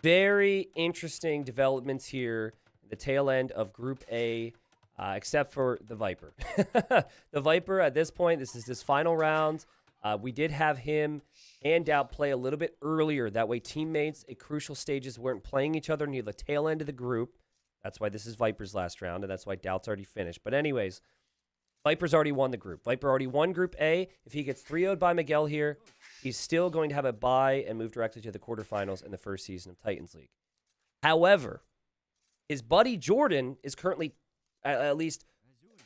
Very interesting developments here. The tail end of Group A, except for the Viper. The Viper at this point, this is his final round. We did have him and Doubt play a little bit earlier. That way, teammates at crucial stages weren't playing each other near the tail end of the group. That's why this is Viper's last round, and that's why Doubt's already finished. But anyways, Viper's already won the group. Viper already won Group A. If he gets 3-0'd by Miguel here, he's still going to have a bye and move directly to the quarterfinals in the first season of Titans League. However, his buddy Jordan is currently, at least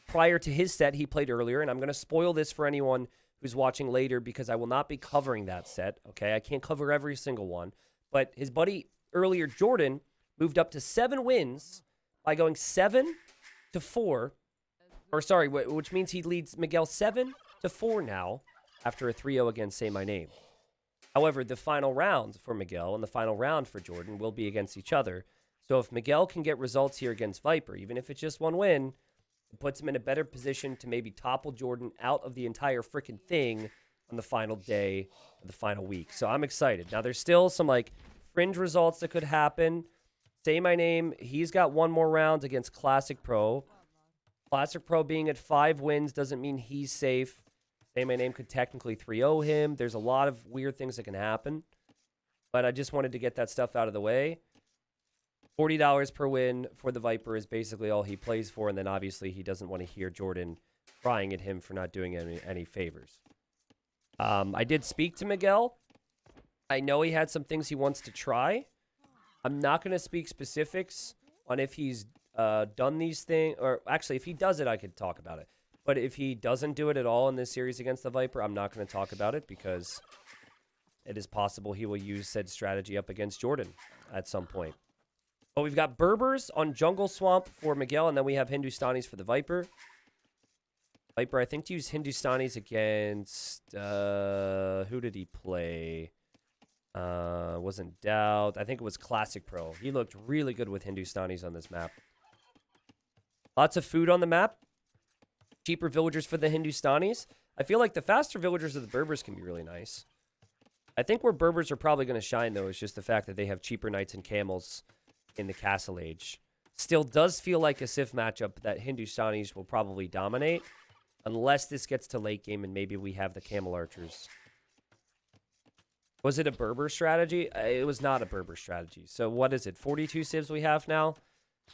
prior to his set he played earlier, and I'm going to spoil this for anyone who's watching later because I will not be covering that set, okay? I can't cover every single one. But his buddy earlier, Jordan, moved up to 7 wins by going 7-4. Or sorry, which means he leads Miguel 7-4 now after a 3-0 against Say My Name. However, the final round for Miguel and the final round for Jordan will be against each other. So if Miguel can get results here against Viper, even if it's just 1 win, it puts him in a better position to maybe topple Jordan out of the entire freaking thing on the final day of the final week. So I'm excited. Now, there's still some, fringe results that could happen. Say My Name, he's got 1 more round against Classic Pro. Classic Pro being at 5 wins doesn't mean he's safe. Say My Name could technically 3-0 him. There's a lot of weird things that can happen. But I just wanted to get that stuff out of the way. $40 per win for the Viper is basically all he plays for. And then obviously he doesn't want to hear Jordan crying at him for not doing any favors. I did speak to Miguel. I know he had some things he wants to try. I'm not going to speak specifics on if he's done these things. Or actually, if he does it, I could talk about it. But if he doesn't do it at all in this series against the Viper, I'm not going to talk about it because it is possible he will use said strategy up against Jordan at some point. But we've got Berbers on Jungle Swamp for Miguel, and then we have Hindustanis for the Viper. Viper, I think, used Hindustanis against... who did he play? Wasn't Doubt. I think it was Classic Pro. He looked really good with Hindustanis on this map. Lots of food on the map. Cheaper villagers for the Hindustanis. I feel like the faster villagers of the Berbers can be really nice. I think where Berbers are probably going to shine, though, is just the fact that they have cheaper knights and camels in the Castle Age. Still does feel like a Sif matchup that Hindustanis will probably dominate, unless this gets to late game and maybe we have the camel archers. Was it a Berber strategy? It was not a Berber strategy. So what is it? 42 civs we have now?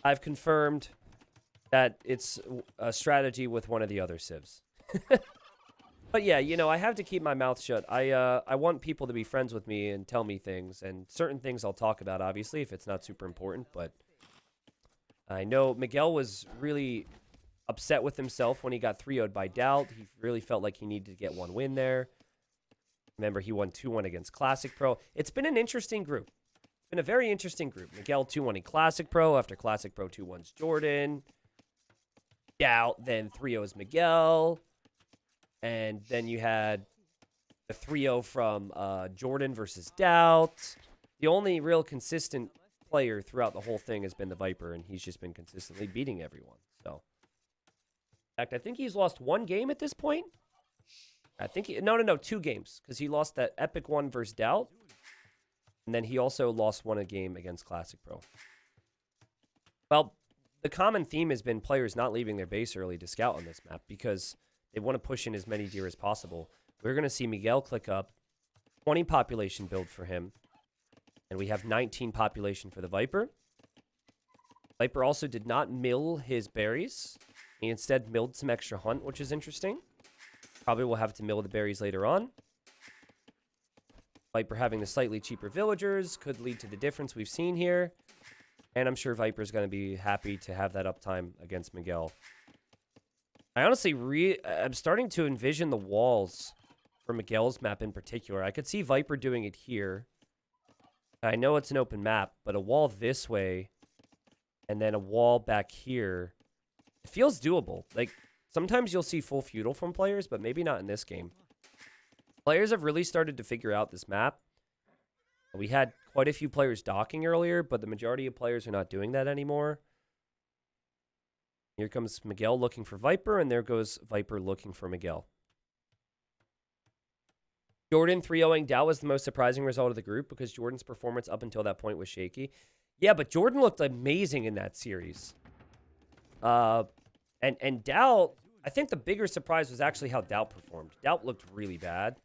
I've confirmed that it's a strategy with one of the other civs. But yeah, I have to keep my mouth shut. I want people to be friends with me and tell me things, and certain things I'll talk about, obviously, if it's not super important. But I know Miguel was really upset with himself when he got 3-0'd by Doubt. He really felt like he needed to get 1 win there. Remember, he won 2-1 against Classic Pro. It's been an interesting group. It's been a very interesting group. Miguel 2-1 in Classic Pro. After Classic Pro, 2-1's Jordan. Doubt, then 3-0's Miguel. And then you had the 3-0 from Jordan versus Doubt. The only real consistent player throughout the whole thing has been the Viper, and he's just been consistently beating everyone. So, in fact, I think he's lost 1 game at this point. I think no, 2 games, because he lost that epic one versus Doubt, and then he also lost 1 game against Classic Pro. Well, the common theme has been players not leaving their base early to scout on this map because they want to push in as many deer as possible. We're going to see Miguel click up. 20 population build for him. And we have 19 population for the Viper. Viper also did not mill his berries. He instead milled some extra hunt, which is interesting. Probably will have to mill the berries later on. Viper having the slightly cheaper villagers could lead to the difference we've seen here. And I'm sure Viper's going to be happy to have that uptime against Miguel. I honestly, I'm starting to envision the walls for Miguel's map in particular. I could see Viper doing it here. I know it's an open map, but a wall this way and then a wall back here. It feels doable. Like, sometimes you'll see full feudal from players, but maybe not in this game. Players have really started to figure out this map. We had quite a few players docking earlier, but the majority of players are not doing that anymore. Here comes Miguel looking for Viper, and there goes Viper looking for Miguel. Jordan 3-0ing Dow was the most surprising result of the group because Jordan's performance up until that point was shaky. Yeah, but Jordan looked amazing in that series. And Dow, I think the bigger surprise was actually how Dow performed. Dow looked really bad.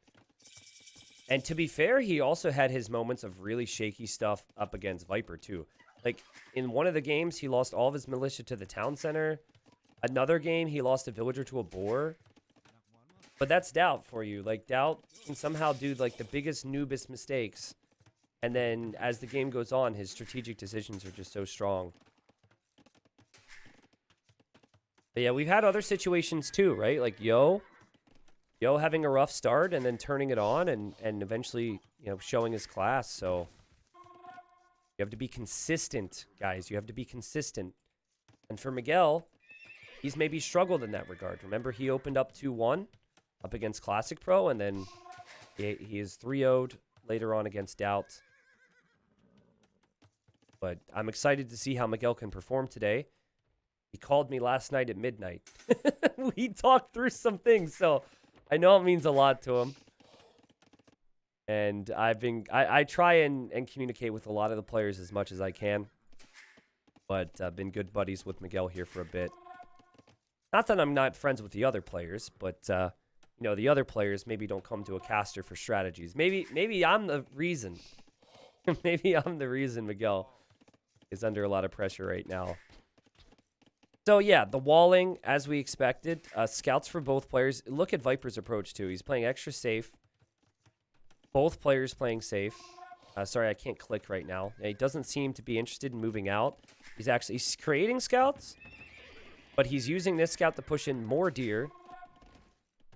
And to be fair, he also had his moments of really shaky stuff up against Viper, too. Like, in one of the games, he lost all of his militia to the town center. Another game, he lost a villager to a boar. But that's Doubt for you. Like, Doubt can somehow do, like, the biggest, noobest mistakes. And then, as the game goes on, his strategic decisions are just so strong. But yeah, we've had other situations, too, right? Like, Yo having a rough start and then turning it on and eventually, you know, showing his class. So you have to be consistent, guys. You have to be consistent. And for Miguel, he's maybe struggled in that regard. Remember, he opened up 2-1 up against Classic Pro, and then he is 3-0'd later on against Doubt. But I'm excited to see how Miguel can perform today. He called me last night at midnight. We talked through some things, so I know it means a lot to him. And I try and communicate with a lot of the players as much as I can. But I've been good buddies with Miguel here for a bit. Not that I'm not friends with the other players, but you know, the other players maybe don't come to a caster for strategies. Maybe I'm the reason. Maybe I'm the reason Miguel is under a lot of pressure right now. So, yeah, the walling, as we expected. Scouts for both players. Look at Viper's approach, too. He's playing extra safe. Both players playing safe. Sorry, I can't click right now. He doesn't seem to be interested in moving out. He's creating scouts, but he's using this scout to push in more deer.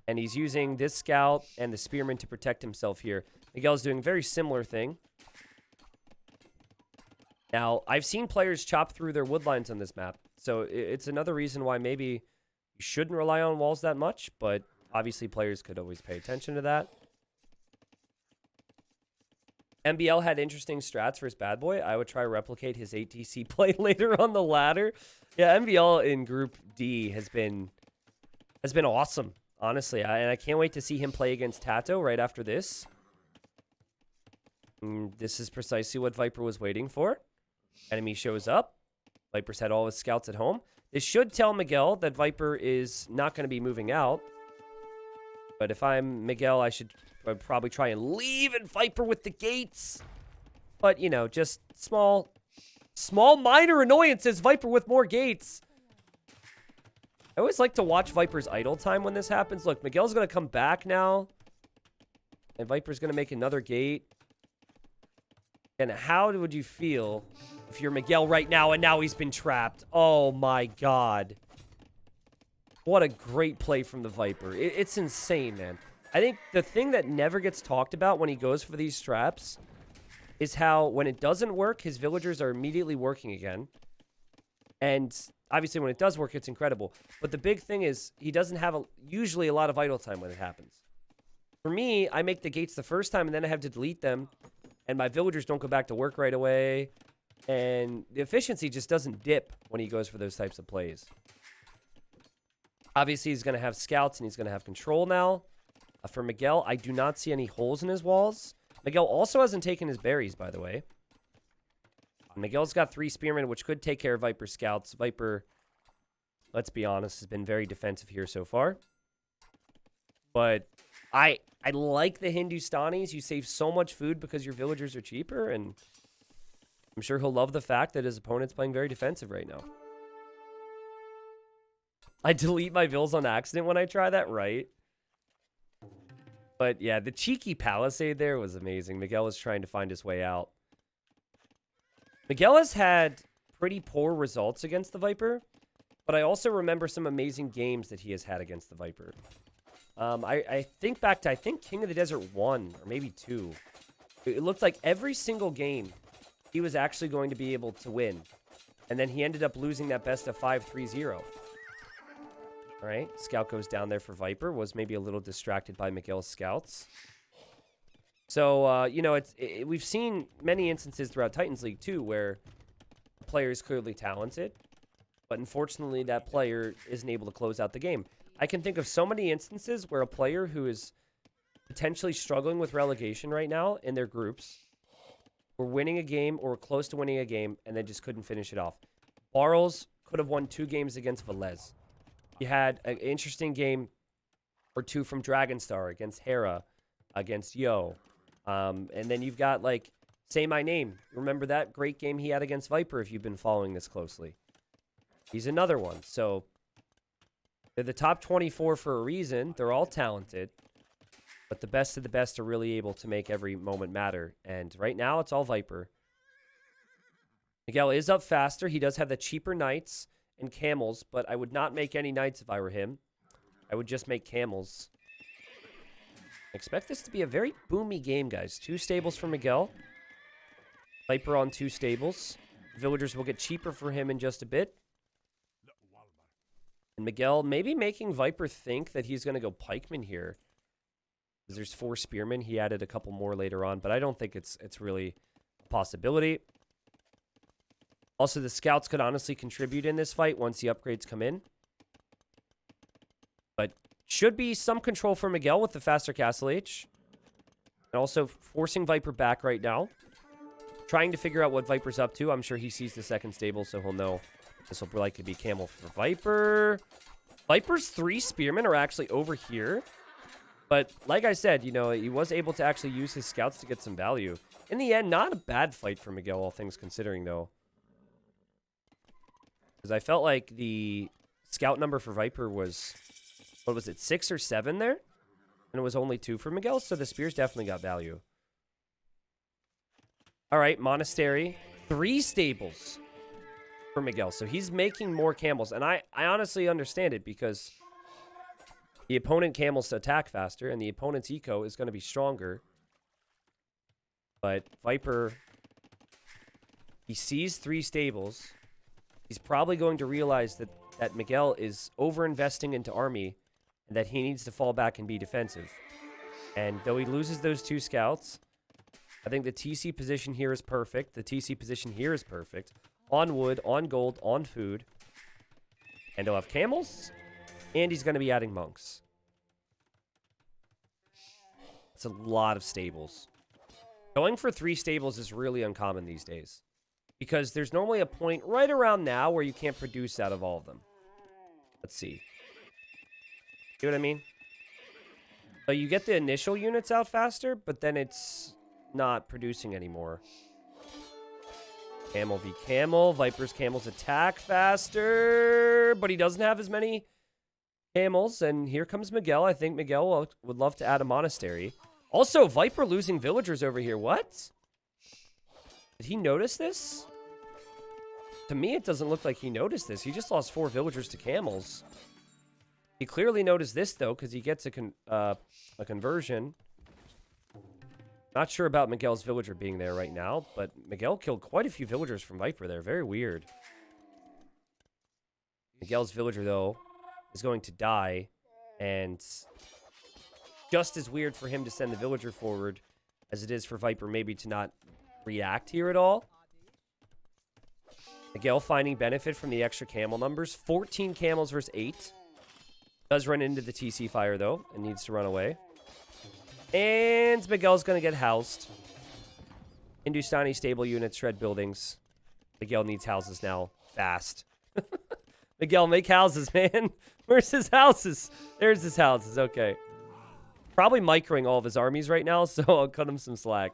And he's using this scout and the spearman to protect himself here. Miguel's doing a very similar thing. Now, I've seen players chop through their wood lines on this map. So it's another reason why maybe you shouldn't rely on walls that much, but obviously players could always pay attention to that. MBL had interesting strats for his bad boy. I would try to replicate his ATC play later on the ladder. Yeah, MBL in Group D has been awesome, honestly. And I can't wait to see him play against Tato right after this. This is precisely what Viper was waiting for. Enemy shows up. Viper's had all his scouts at home. This should tell Miguel that Viper is not going to be moving out. But if I'm Miguel, I'd probably try and leave and Viper with the gates. But, you know, just small minor annoyances. Viper with more gates. I always like to watch Viper's idle time when this happens. Look, Miguel's going to come back now. And Viper's going to make another gate. And how would you feel if you're Miguel right now and now he's been trapped? Oh, my God. What a great play from the Viper. It's insane, man. I think the thing that never gets talked about when he goes for these traps is how when it doesn't work, his villagers are immediately working again. And obviously when it does work, it's incredible. But the big thing is he doesn't have usually a lot of idle time when it happens. For me, I make the gates the first time and then I have to delete them. And my villagers don't go back to work right away. And the efficiency just doesn't dip when he goes for those types of plays. Obviously, he's going to have scouts and he's going to have control now. For Miguel, I do not see any holes in his walls. Miguel also hasn't taken his berries, by the way. Miguel's got 3 spearmen, which could take care of Viper scouts. Viper, let's be honest, has been very defensive here so far. But I like the Hindustanis. You save so much food because your villagers are cheaper. And I'm sure he'll love the fact that his opponent's playing very defensive right now. I delete my vills on accident when I try that, right? But yeah, the cheeky palisade there was amazing. Miguel was trying to find his way out. Miguel has had pretty poor results against the Viper, but I also remember some amazing games that he has had against the Viper. I think back to, King of the Desert 1, or maybe 2. It looked like every single game he was actually going to be able to win. And then he ended up losing that best of 5 3-0. All right, scout goes down there for Viper. Was maybe a little distracted by Miguel's scouts. So, you know, we've seen many instances throughout Titans League, too, where a player is clearly talented, but unfortunately that player isn't able to close out the game. I can think of so many instances where a player who is potentially struggling with relegation right now in their groups. We're winning a game or close to winning a game and then just couldn't finish it off. Barles could have won 2 games against Velez. He had an interesting game or 2 from Dragonstar against Hera, against Yo. And then you've got, like, Say My Name. Remember that great game he had against Viper if you've been following this closely. He's another one. So they're the top 24 for a reason. They're all talented. But the best of the best are really able to make every moment matter. And right now, it's all Viper. Miguel is up faster. He does have the cheaper knights and camels, but I would not make any knights if I were him. I would just make camels. Expect this to be a very boomy game, guys. 2 stables for Miguel. Viper on 2 stables. Villagers will get cheaper for him in just a bit. And Miguel maybe making Viper think that he's going to go pikeman here. There's 4 spearmen. He added a couple more later on, but I don't think it's really a possibility. Also, the scouts could honestly contribute in this fight once the upgrades come in. But should be some control for Miguel with the faster Castle H. And also forcing Viper back right now. Trying to figure out what Viper's up to. I'm sure he sees the second stable, so he'll know this will likely be camel for Viper. Viper's 3 spearmen are actually over here. But like I said, you know, he was able to actually use his scouts to get some value. In the end, not a bad fight for Miguel, all things considering, though. Because I felt like the scout number for Viper was, what was it, 6 or 7 there? And it was only 2 for Miguel, so the spears definitely got value. All right, Monastery. 3 stables for Miguel. So he's making more camels. And I honestly understand it because the opponent camels attack faster, and the opponent's eco is going to be stronger. But Viper, he sees 3 stables. He's probably going to realize that Miguel is over-investing into army and that he needs to fall back and be defensive. And though he loses those 2 scouts, I think the TC position here is perfect. The TC position here is perfect. On wood, on gold, on food. And he'll have camels. And he's going to be adding monks. It's a lot of stables. Going for 3 stables is really uncommon these days. Because there's normally a point right around now where you can't produce out of all of them. Let's see. See what I mean? So you get the initial units out faster, but then it's not producing anymore. Camel v camel. Viper's camels attack faster, but he doesn't have as many camels. And here comes Miguel. I think Miguel would love to add a monastery. Also, Viper losing villagers over here. What? Did he notice this? To me, it doesn't look like he noticed this. He just lost 4 villagers to camels. He clearly noticed this, though, because he gets a conversion. Not sure about Miguel's villager being there right now, but Miguel killed quite a few villagers from Viper there. Very weird. Miguel's villager, though, is going to die, and just as weird for him to send the villager forward as it is for Viper maybe to not react here at all. Miguel finding benefit from the extra camel numbers. 14 camels versus 8. Does run into the TC fire, though, and needs to run away. And Miguel's going to get housed. Hindustani stable units, shred buildings. Miguel needs houses now. Fast. Miguel, make houses, man. Where's his houses? There's his houses. Okay. Probably microing all of his armies right now, so I'll cut him some slack.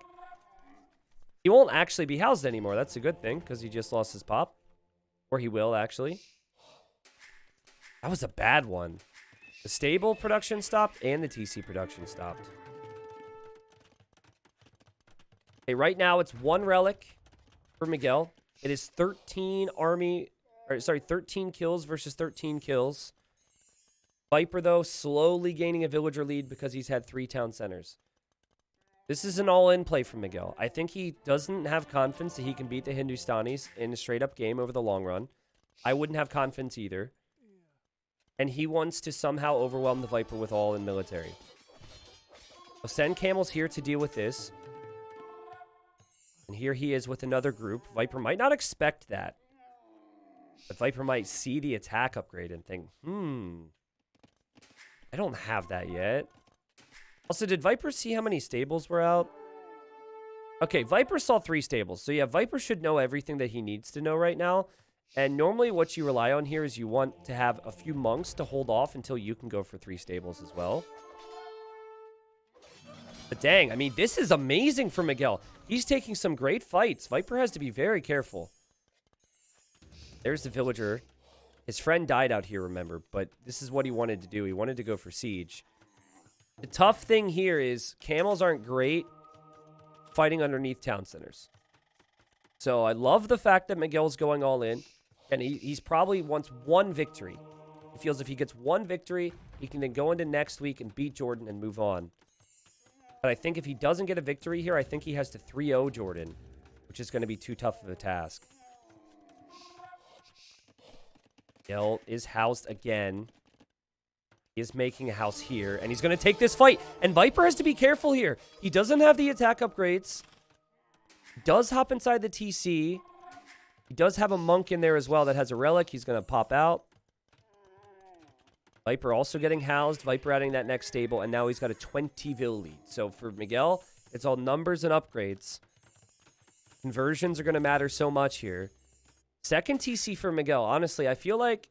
He won't actually be housed anymore. That's a good thing, because he just lost his pop. Or he will, actually. That was a bad one. The stable production stopped, and the TC production stopped. Okay, right now it's 1 relic for Miguel. It is 13 kills versus 13 kills. Viper, though, slowly gaining a villager lead because he's had 3 town centers. This is an all-in play from Miguel. I think he doesn't have confidence that he can beat the Hindustanis in a straight-up game over the long run. I wouldn't have confidence either. And he wants to somehow overwhelm the Viper with all-in military. I'll send camels here to deal with this. And here he is with another group. Viper might not expect that. But Viper might see the attack upgrade and think, I don't have that yet. Also, did Viper see how many stables were out? Okay, Viper saw 3 stables. So yeah, Viper should know everything that he needs to know right now. And normally what you rely on here is you want to have a few monks to hold off until you can go for 3 stables as well. But dang, I mean, this is amazing for Miguel. He's taking some great fights. Viper has to be very careful. There's the villager. His friend died out here, remember, but this is what he wanted to do. He wanted to go for siege. The tough thing here is camels aren't great fighting underneath town centers. So I love the fact that Miguel's going all in, and he's probably wants 1 victory. He feels if he gets 1 victory, he can then go into next week and beat Jordan and move on. But I think if he doesn't get a victory here, I think he has to 3-0 Jordan, which is going to be too tough of a task. Miguel is housed again. He is making a house here, and he's going to take this fight. And Viper has to be careful here. He doesn't have the attack upgrades. He does hop inside the TC. He does have a monk in there as well that has a relic. He's going to pop out. Viper also getting housed. Viper adding that next stable, and now he's got a 20-vil lead. So for Miguel, it's all numbers and upgrades. Conversions are going to matter so much here. Second TC for Miguel. Honestly, I feel like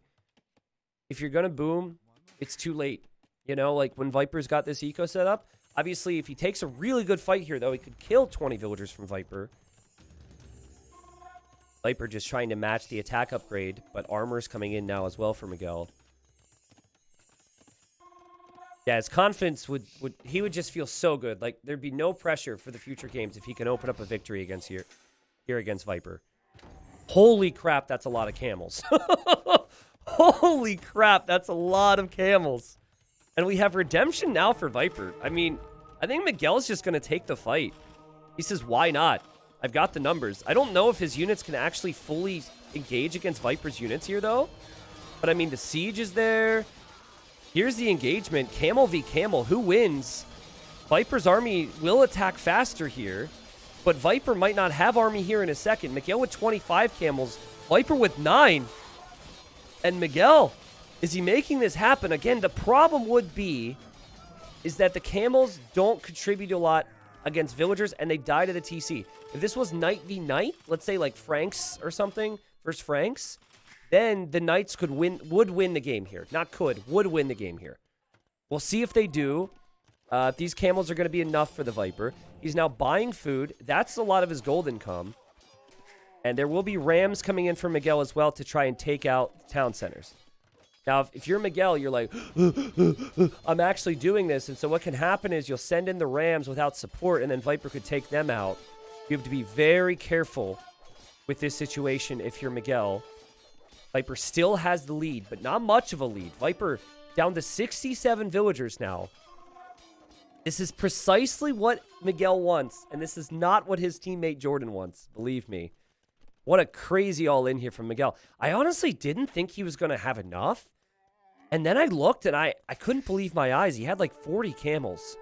if you're going to boom, it's too late. You know, like when Viper's got this eco set up. Obviously, if he takes a really good fight here, though, he could kill 20 villagers from Viper. Viper just trying to match the attack upgrade, but armor's coming in now as well for Miguel. Yeah, his confidence he would just feel so good. Like, there'd be no pressure for the future games if he can open up a victory against here against Viper. Holy crap, that's a lot of camels. Holy crap, that's a lot of camels. And we have redemption now for Viper. I mean, I think Miguel's just going to take the fight. He says, why not? I've got the numbers. I don't know if his units can actually fully engage against Viper's units here, though. But, I mean, the siege is there. Here's the engagement. Camel v. Camel. Who wins? Viper's army will attack faster here. But Viper might not have army here in a second. Miguel with 25 camels. Viper with 9. And Miguel, is he making this happen? Again, the problem would be is that the camels don't contribute a lot against villagers, and they die to the TC. If this was knight v knight, let's say like Franks or something versus Franks, then the knights would win the game here. Not would win the game here. We'll see if they do. These camels are going to be enough for the Viper. He's now buying food. That's a lot of his gold income. And there will be rams coming in for Miguel as well to try and take out town centers. Now, if you're Miguel, you're like, I'm actually doing this. And so what can happen is you'll send in the rams without support, and then Viper could take them out. You have to be very careful with this situation if you're Miguel. Viper still has the lead, but not much of a lead. Viper down to 67 villagers now. This is precisely what Miguel wants, and this is not what his teammate Jordan wants, believe me. What a crazy all-in here from Miguel. I honestly didn't think he was going to have enough. And then I looked, and I couldn't believe my eyes. He had like 40 camels.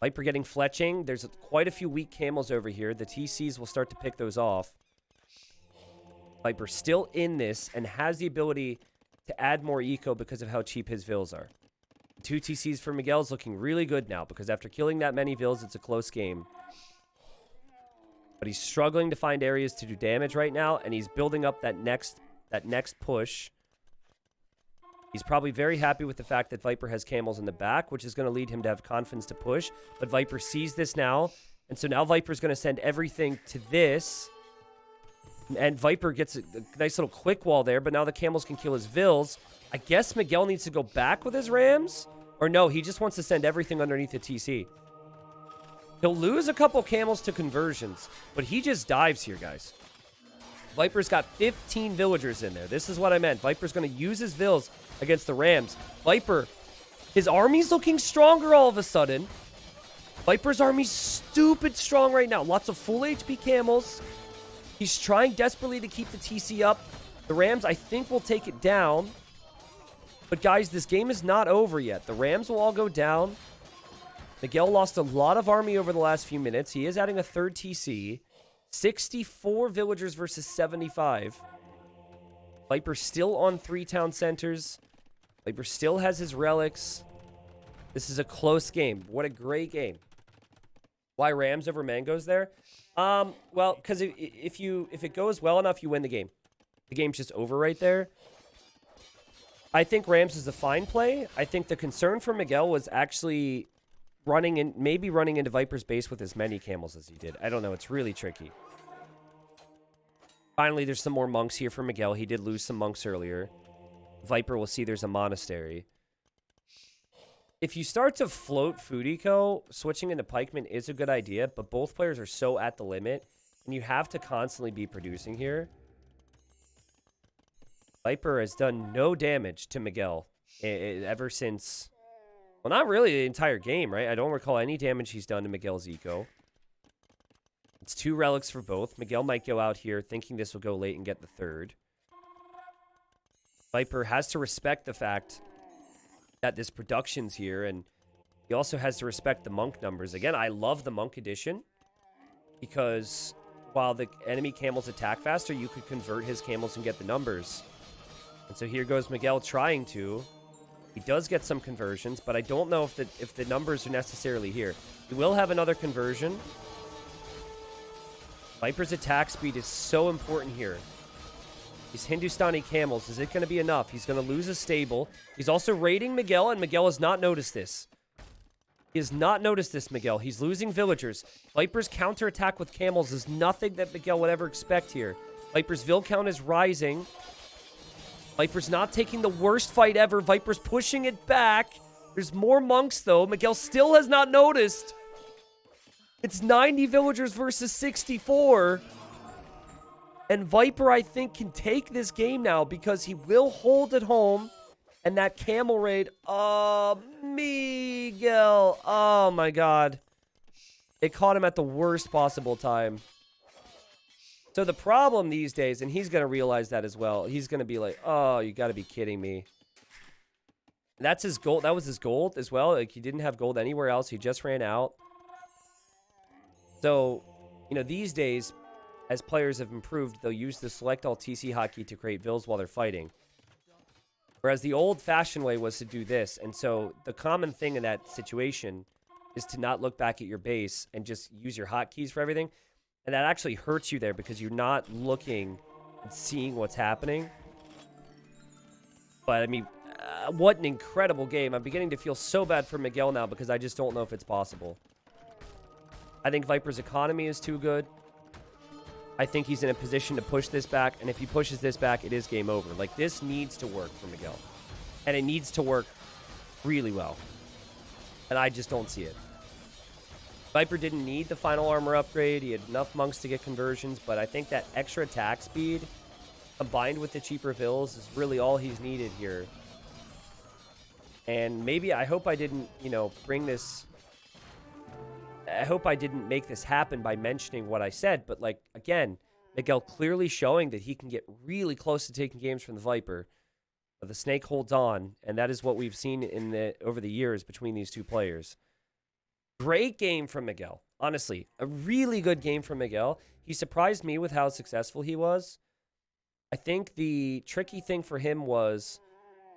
Viper getting fletching. There's quite a few weak camels over here. The TCs will start to pick those off. Viper still in this and has the ability to add more eco because of how cheap his vills are. 2 TCs for Miguel is looking really good now because after killing that many vills, it's a close game. But he's struggling to find areas to do damage right now, and he's building up that next push. He's probably very happy with the fact that Viper has camels in the back, which is going to lead him to have confidence to push. But Viper sees this now, and so now Viper's going to send everything to this. And Viper gets a nice little quick wall there, but now the camels can kill his vills. I guess Miguel needs to go back with his rams? Or no, he just wants to send everything underneath the TC. He'll lose a couple camels to conversions, but he just dives here, guys. Viper's got 15 villagers in there. This is what I meant. Viper's going to use his vills against the rams. Viper, his army's looking stronger all of a sudden. Viper's army's stupid strong right now. Lots of full HP camels. He's trying desperately to keep the TC up. The rams, I think, will take it down. But guys, this game is not over yet. The rams will all go down. Miguel lost a lot of army over the last few minutes. He is adding a third TC. 64 villagers versus 75. Viper still on 3 town centers. Viper still has his relics. This is a close game. What a great game. Why Rams over Mangoes there? Well, because if it goes well enough, you win the game. The game's just over right there. I think Rams is a fine play. I think the concern for Miguel was actually maybe running into Viper's base with as many camels as he did. I don't know. It's really tricky. Finally, there's some more monks here for Miguel. He did lose some monks earlier. Viper will see there's a monastery. If you start to float food eco, switching into pikemen is a good idea, but both players are so at the limit, and you have to constantly be producing here. Viper has done no damage to Miguel ever since... Well, not really the entire game, right? I don't recall any damage he's done to Miguel's eco. It's 2 relics for both. Miguel might go out here thinking this will go late and get the 3rd. Viper has to respect the fact that this production's here, and he also has to respect the monk numbers. Again, I love the monk edition because while the enemy camels attack faster, you could convert his camels and get the numbers. And so here goes Miguel trying to. He does get some conversions, but I don't know if the numbers are necessarily here. He will have another conversion. Viper's attack speed is so important here. These Hindustani camels, is it going to be enough? He's going to lose his stable. He's also raiding Miguel, and Miguel has not noticed this. He has not noticed this, Miguel. He's losing villagers. Viper's counterattack with camels is nothing that Miguel would ever expect here. Viper's vill count is rising. Viper's not taking the worst fight ever. Viper's pushing it back. There's more monks, though. Miguel still has not noticed. It's 90 villagers versus 64. And Viper, I think, can take this game now because he will hold it home. And that camel raid, oh, Miguel. Oh, my God. It caught him at the worst possible time. So the problem these days, and he's going to realize that as well, he's going to be like, oh, you got to be kidding me. That's his gold. That was his gold as well. Like, he didn't have gold anywhere else. He just ran out. So, you know, these days, as players have improved, they'll use the select all TC hotkey to create vills while they're fighting. Whereas the old-fashioned way was to do this. And so the common thing in that situation is to not look back at your base and just use your hotkeys for everything. And that actually hurts you there because you're not looking and seeing what's happening. But, I mean, what an incredible game. I'm beginning to feel so bad for Miguel now because I just don't know if it's possible. I think Viper's economy is too good. I think he's in a position to push this back, and if he pushes this back, it is game over. Like, this needs to work for Miguel. And it needs to work really well. And I just don't see it. Viper didn't need the final armor upgrade. He had enough monks to get conversions, but I think that extra attack speed combined with the cheaper vills is really all he's needed here. And maybe, I hope I didn't, you know, bring this... I hope I didn't make this happen by mentioning what I said, but, like, again, Miguel clearly showing that he can get really close to taking games from the Viper. But the Snake holds on, and that is what we've seen over the years between these two players. Great game from Miguel. Honestly, a really good game from Miguel. He surprised me with how successful he was. I think the tricky thing for him was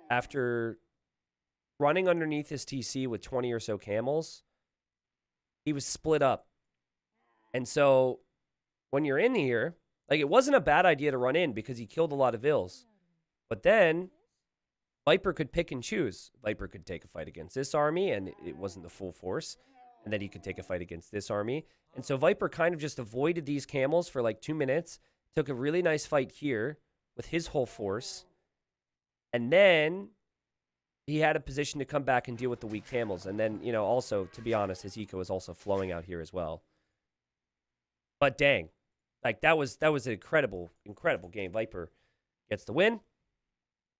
after running underneath his TC with 20 or so camels, he was split up. And so when you're in here, like, it wasn't a bad idea to run in because he killed a lot of vills. But then Viper could pick and choose. Viper could take a fight against this army, and it wasn't the full force. And then he could take a fight against this army. And so Viper kind of just avoided these camels for like 2 minutes, took a really nice fight here with his whole force. And then he had a position to come back and deal with the weak camels. And then, you know, also, to be honest, his eco is also flowing out here as well. But dang, like, that was an incredible game. Viper gets the win.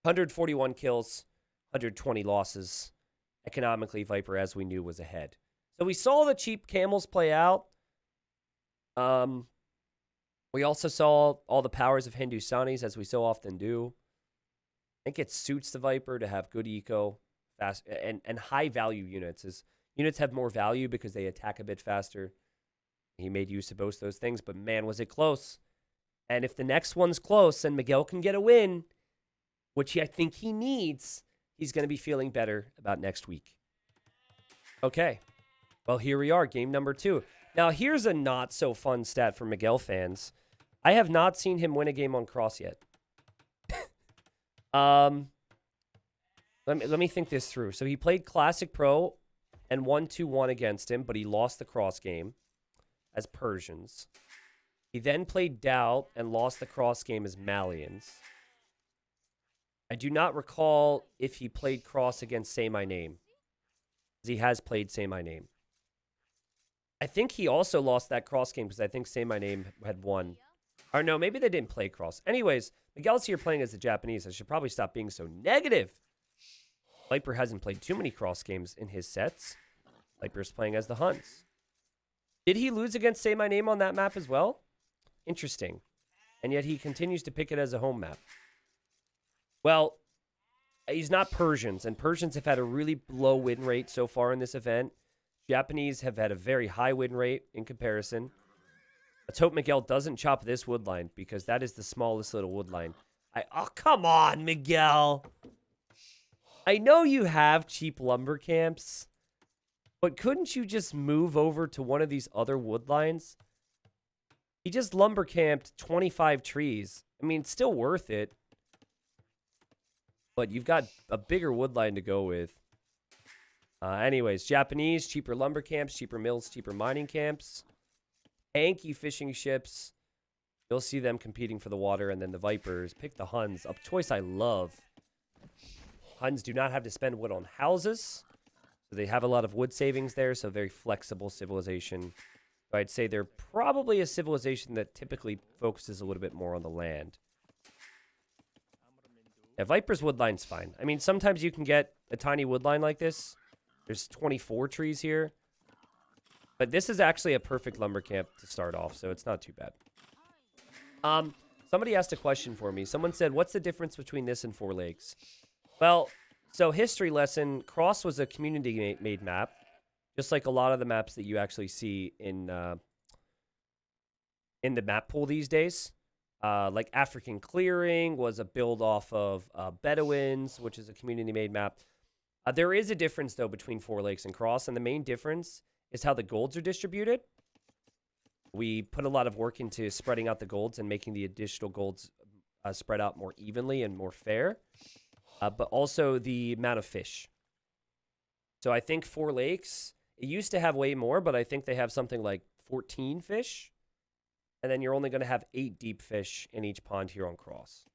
141 kills, 120 losses. Economically, Viper, as we knew, was ahead. So we saw the cheap camels play out. We also saw all the powers of Hindustanis, as we so often do. I think it suits the Viper to have good eco, fast, and high-value units. As units have more value because they attack a bit faster. He made use of both those things, but man, was it close. And if the next one's close and Miguel can get a win, which I think he needs, he's going to be feeling better about next week. Okay. Well, here we are, game number 2. Now, here's a not so fun stat for Miguel fans. I have not seen him win a game on cross yet. Let me think this through. So he played Classic Pro and won 2-1 against him, but he lost the cross game as Persians. He then played Doubt and lost the cross game as Malians. I do not recall if he played cross against Say My Name. He has played Say My Name. I think he also lost that cross game because I think Say My Name had won. Or no, maybe they didn't play cross. Anyways, Miguel's here playing as the Japanese. I should probably stop being so negative. Viper hasn't played too many cross games in his sets. Viper's playing as the Huns. Did he lose against Say My Name on that map as well? Interesting. And yet he continues to pick it as a home map. Well, he's not Persians, and Persians have had a really low win rate so far in this event. Japanese have had a very high win rate in comparison. Let's hope Miguel doesn't chop this wood line, because that is the smallest little wood line. Oh, come on, Miguel. I know you have cheap lumber camps, but couldn't you just move over to one of these other wood lines? He just lumber camped 25 trees. I mean, it's still worth it. But you've got a bigger wood line to go with. Anyways, Japanese, cheaper lumber camps, cheaper mills, cheaper mining camps. Hanky fishing ships. You'll see them competing for the water. And then the Vipers pick the Huns. A choice I love. Huns do not have to spend wood on houses. So they have a lot of wood savings there. So very flexible civilization. I'd say they're probably a civilization that typically focuses a little bit more on the land. Yeah, Viper's wood line's fine. I mean, sometimes you can get a tiny wood line like this. There's 24 trees here. But this is actually a perfect lumber camp to start off, so it's not too bad. Somebody asked a question for me. Someone said, what's the difference between this and Four Lakes? Well, so history lesson, Cross was a community-made map. Just like a lot of the maps that you actually see in the map pool these days. Like African Clearing was a build off of Bedouins, which is a community-made map. There is a difference, though, between Four Lakes and Cross, and the main difference is how the golds are distributed. We put a lot of work into spreading out the golds and making the additional golds spread out more evenly and more fair, but also the amount of fish. So I think Four Lakes, it used to have way more, but I think they have something like 14 fish. And then you're only going to have 8 deep fish in each pond here on Cross.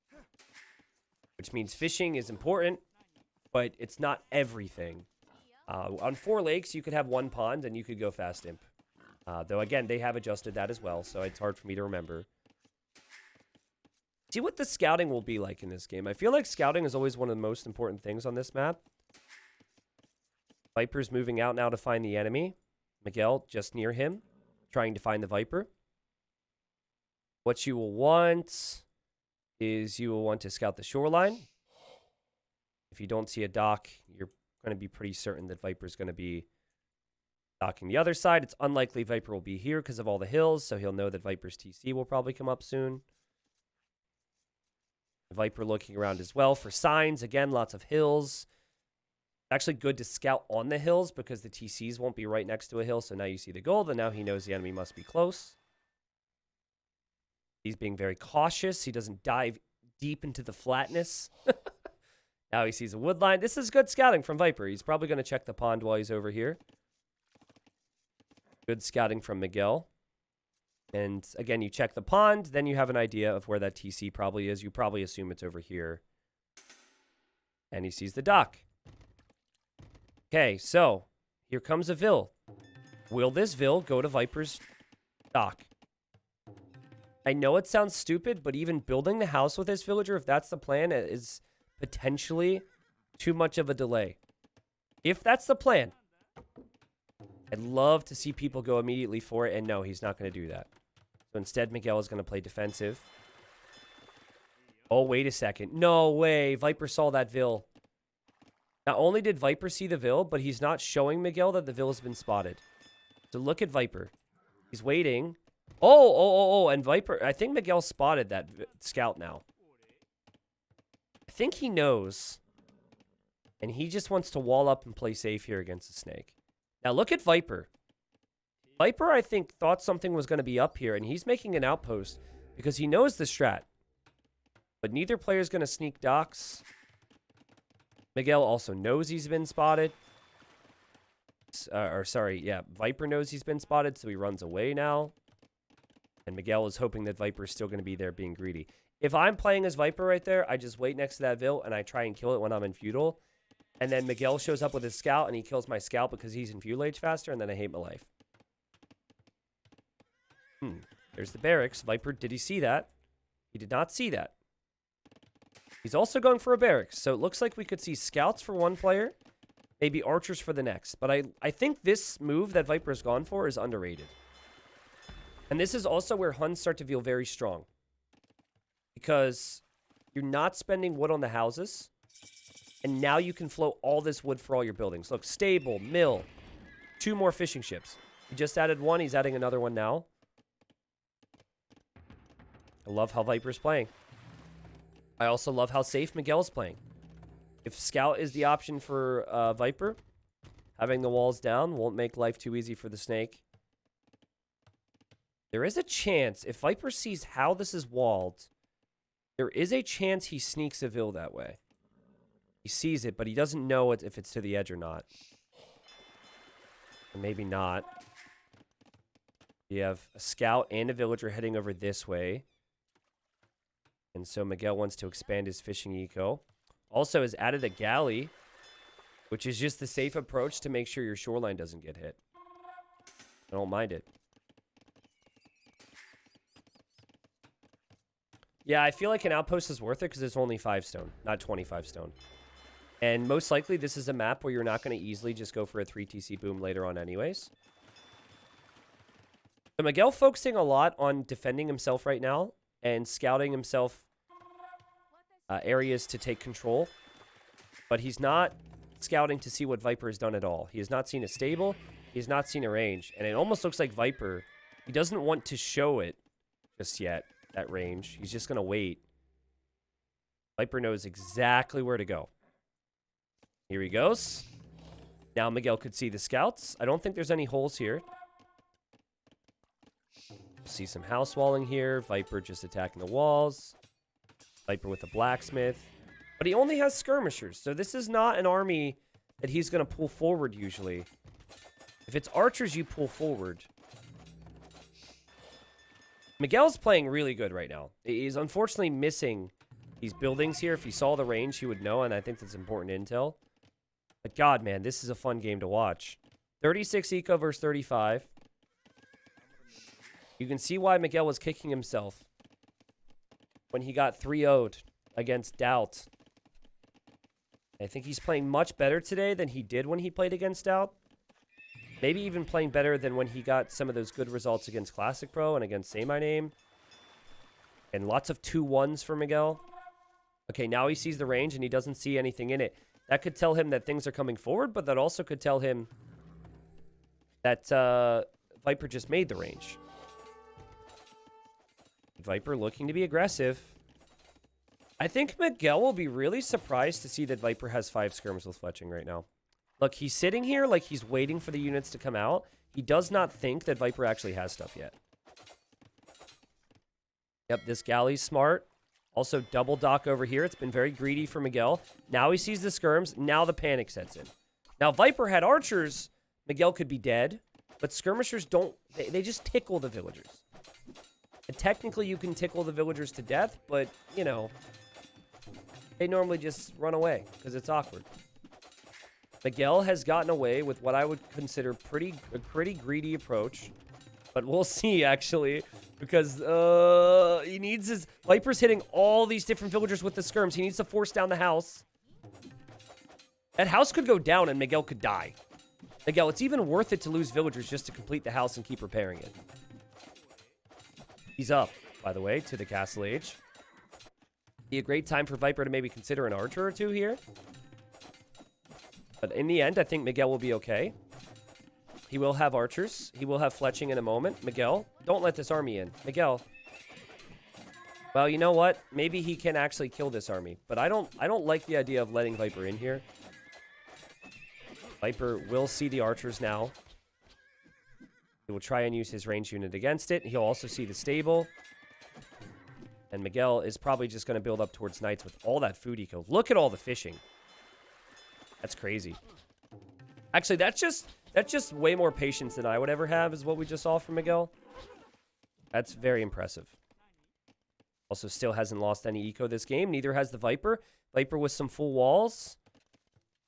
Which means fishing is important, but it's not everything. On Four Lakes, you could have 1 pond and you could go fast imp. Though, again, they have adjusted that as well, so it's hard for me to remember. See what the scouting will be like in this game. I feel like scouting is always one of the most important things on this map. Viper's moving out now to find the enemy. Miguel just near him, trying to find the Viper. What you will want is you will want to scout the shoreline. If you don't see a dock, you're going to be pretty certain that Viper's going to be docking the other side. It's unlikely Viper will be here because of all the hills, so he'll know that Viper's TC will probably come up soon. Viper looking around as well for signs. Again, lots of hills. Actually good to scout on the hills because the TCs won't be right next to a hill. So now you see the gold, and now he knows the enemy must be close. He's being very cautious. He doesn't dive deep into the flatness. Now he sees a wood line. This is good scouting from Viper. He's probably going to check the pond while he's over here. Good scouting from Miguel. And again, you check the pond, then you have an idea of where that TC probably is. You probably assume it's over here. And he sees the dock. Okay, so here comes a Vil. Will this Vil go to Viper's dock? I know it sounds stupid, but even building the house with this villager, if that's the plan, is potentially too much of a delay. If that's the plan, I'd love to see people go immediately for it, and no, he's not going to do that. So instead, Miguel is going to play defensive. Oh, wait a second. No way. Viper saw that Vil. Not only did Viper see the Vil, but he's not showing Miguel that the Vil has been spotted. So look at Viper. He's waiting. Oh, and Viper, I think Miguel spotted that scout now. I think he knows. And he just wants to wall up and play safe here against the snake. Now look at Viper. Viper, I think, thought something was going to be up here, and he's making an outpost because he knows the strat. But neither player is going to sneak docks. Miguel also knows he's been spotted. Viper knows he's been spotted, so he runs away now. And Miguel is hoping that Viper is still going to be there being greedy. If I'm playing as Viper right there, I just wait next to that Vil, and I try and kill it when I'm in feudal. And then Miguel shows up with his scout, and he kills my scout because he's in feudal age faster, and then I hate my life. There's the barracks. Viper, did he see that? He did not see that. He's also going for a barracks. So it looks like we could see scouts for one player, maybe archers for the next. But I think this move that Viper's gone for is underrated. And this is also where Huns start to feel very strong. Because you're not spending wood on the houses. And now you can flow all this wood for all your buildings. Look, stable, mill, 2 more fishing ships. He just added 1. He's adding another one now. I love how Viper's playing. I also love how safe Miguel's playing. If Scout is the option for Viper, having the walls down won't make life too easy for the snake. There is a chance, if Viper sees how this is walled, there is a chance he sneaks a Vil that way. He sees it, but he doesn't know if it's to the edge or not. Or maybe not. You have a Scout and a Villager heading over this way. And so Miguel wants to expand his fishing eco. Also has added a galley, which is just the safe approach to make sure your shoreline doesn't get hit. I don't mind it. Yeah, I feel like an outpost is worth it because it's only 5 stone, not 25 stone. And most likely this is a map where you're not going to easily just go for a 3 TC boom later on anyways. So Miguel focusing a lot on defending himself right now and scouting himself areas to take control. But he's not scouting to see what Viper has done at all. He has not seen a stable. He has not seen a range. And it almost looks like Viper, he doesn't want to show it just yet, that range. He's just going to wait. Viper knows exactly where to go. Here he goes. Now Miguel could see the scouts. I don't think there's any holes here. See some house walling here. Viper just attacking the walls. Viper with a blacksmith. But he only has skirmishers. So this is not an army that he's going to pull forward usually. If it's archers, you pull forward. Miguel's playing really good right now. He's unfortunately missing these buildings here. If he saw the range, he would know. And I think that's important intel. But God, man, this is a fun game to watch. 36 eco versus 35. You can see why Miguel was kicking himself when he got 3-0'd against Doubt. I think he's playing much better today than he did when he played against Doubt. Maybe even playing better than when he got some of those good results against Classic Pro and against Say My Name. And lots of 2-1s for Miguel. Okay, now he sees the range and he doesn't see anything in it. That could tell him that things are coming forward, but that also could tell him that Viper just made the range. Viper looking to be aggressive. I think Miguel will be really surprised to see that Viper has 5 skirms with fletching right now. Look, he's sitting here like he's waiting for the units to come out. He does not think that Viper actually has stuff yet. Yep, this galley's smart. Also, double dock over here. It's been very greedy for Miguel. Now he sees the skirms. Now the panic sets in. Now, Viper had archers. Miguel could be dead. But skirmishers don't... They just tickle the villagers. And technically, you can tickle the villagers to death. But, you know... They normally just run away. Because it's awkward. Miguel has gotten away with what I would consider a pretty greedy approach. But we'll see, actually. Because he needs his... Viper's hitting all these different villagers with the skirms. He needs to force down the house. That house could go down and Miguel could die. Miguel, it's even worth it to lose villagers just to complete the house and keep repairing it. He's up, by the way, to the castle age. Be a great time for Viper to maybe consider an archer or 2 here. But in the end, I think Miguel will be okay. He will have archers. He will have fletching in a moment. Miguel, don't let this army in. Miguel. Well, you know what? Maybe he can actually kill this army. But I don't like the idea of letting Viper in here. Viper will see the archers now. He will try and use his range unit against it. He'll also see the stable. And Miguel is probably just going to build up towards knights with all that food eco. Look at all the fishing. That's crazy. Actually, that's just way more patience than I would ever have, is what we just saw from Miguel. That's very impressive. Also, still hasn't lost any eco this game. Neither has the Viper. Viper with some full walls.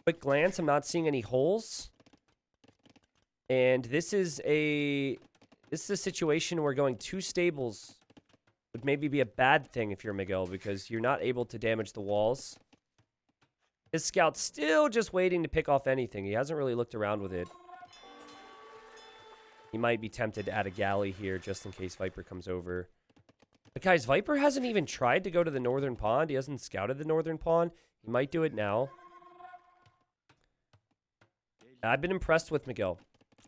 Quick glance. I'm not seeing any holes. And this is a situation where going 2 stables would maybe be a bad thing if you're Miguel, because you're not able to damage the walls. His scout's still just waiting to pick off anything. He hasn't really looked around with it. He might be tempted to add a galley here just in case Viper comes over. But guys, Viper hasn't even tried to go to the northern pond. He hasn't scouted the northern pond. He might do it now. I've been impressed with Miguel.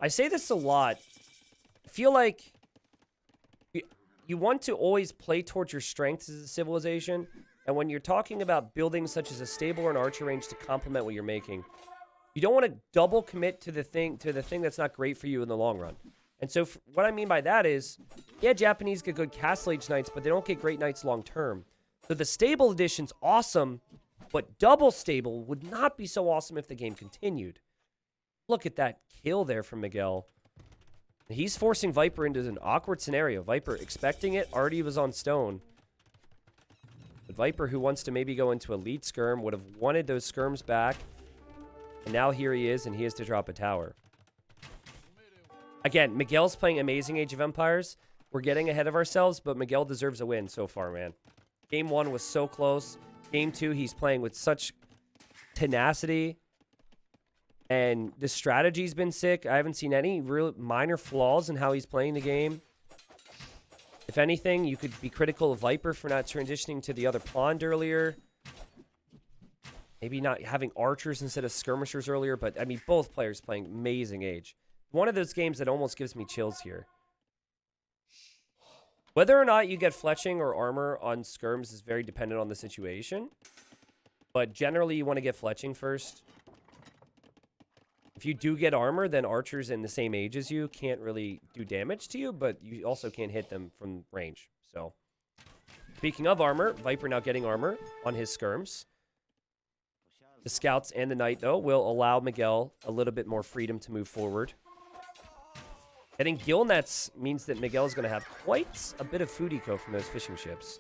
I say this a lot. I feel like you want to always play towards your strengths as a civilization. And when you're talking about buildings such as a stable or an archer range to complement what you're making, you don't want to double commit to the thing that's not great for you in the long run. And so what I mean by that is, yeah, Japanese get good Castle Age knights, but they don't get great knights long term. So the stable edition's awesome, but double stable would not be so awesome if the game continued. Look at that kill there from Miguel. He's forcing Viper into an awkward scenario. Viper expecting it, already was on stone. But Viper, who wants to maybe go into a lead skirm, would have wanted those skirms back. And now here he is, and he has to drop a tower. Again, Miguel's playing amazing Age of Empires. We're getting ahead of ourselves, but Miguel deserves a win so far, man. Game 1 was so close. Game 2, he's playing with such tenacity. And the strategy's been sick. I haven't seen any real minor flaws in how he's playing the game. If anything, you could be critical of Viper for not transitioning to the other pond earlier. Maybe not having archers instead of skirmishers earlier. But, I mean, both players playing amazing Age. One of those games that almost gives me chills here. Whether or not you get fletching or armor on skirms is very dependent on the situation. But generally, you want to get fletching first. If you do get armor, then archers in the same age as you can't really do damage to you, but you also can't hit them from range. So, speaking of armor, Viper now getting armor on his skirms. The scouts and the knight, though, will allow Miguel a little bit more freedom to move forward. Getting gill nets means that Miguel is going to have quite a bit of food eco from those fishing ships.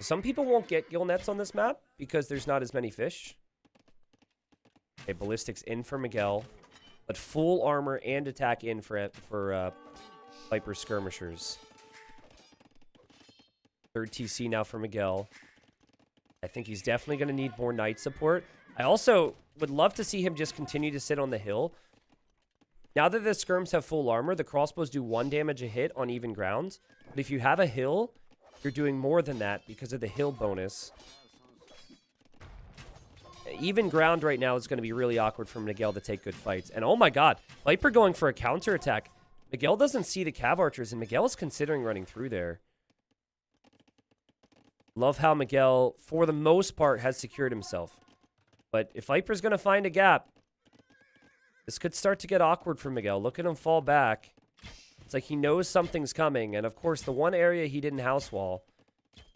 Some people won't get gill nets on this map because there's not as many fish. Okay, ballistics in for Miguel, but full armor and attack in for Viper skirmishers. Third TC now for Miguel. I think he's definitely going to need more knight support. I also would love to see him just continue to sit on the hill. Now that the skirms have full armor, the crossbows do 1 damage a hit on even ground. But if you have a hill, you're doing more than that because of the hill bonus. Even ground right now is going to be really awkward for Miguel to take good fights. And oh my god, Viper going for a counterattack. Miguel doesn't see the cav archers, and Miguel is considering running through there. Love how Miguel, for the most part, has secured himself. But if Viper's going to find a gap, this could start to get awkward for Miguel. Look at him fall back. It's like he knows something's coming. And of course, the one area he didn't house wall,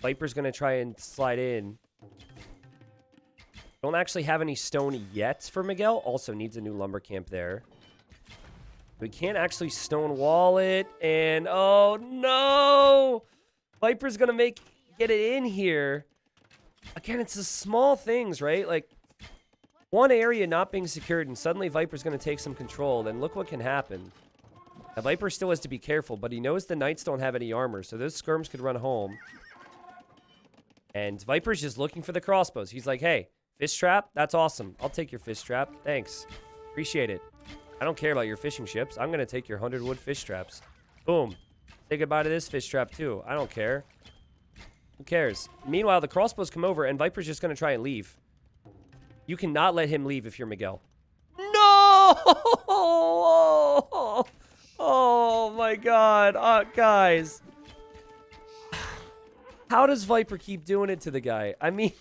Viper's going to try and slide in. Don't actually have any stone yet for Miguel. Also needs a new lumber camp there. We can't actually stone wall it. And oh no! Viper's going to get it in here. Again, it's the small things, right? Like one area not being secured and suddenly Viper's going to take some control. Then look what can happen. Now, Viper still has to be careful, but he knows the knights don't have any armor. So those skirms could run home. And Viper's just looking for the crossbows. He's like, hey, fish trap? That's awesome. I'll take your fish trap. Thanks. Appreciate it. I don't care about your fishing ships. I'm going to take your 100 wood fish traps. Boom. Say goodbye to this fish trap too. I don't care. Who cares? Meanwhile, the crossbows come over and Viper's just going to try and leave. You cannot let him leave if you're Miguel. No! Oh my god. Guys. How does Viper keep doing it to the guy? I mean,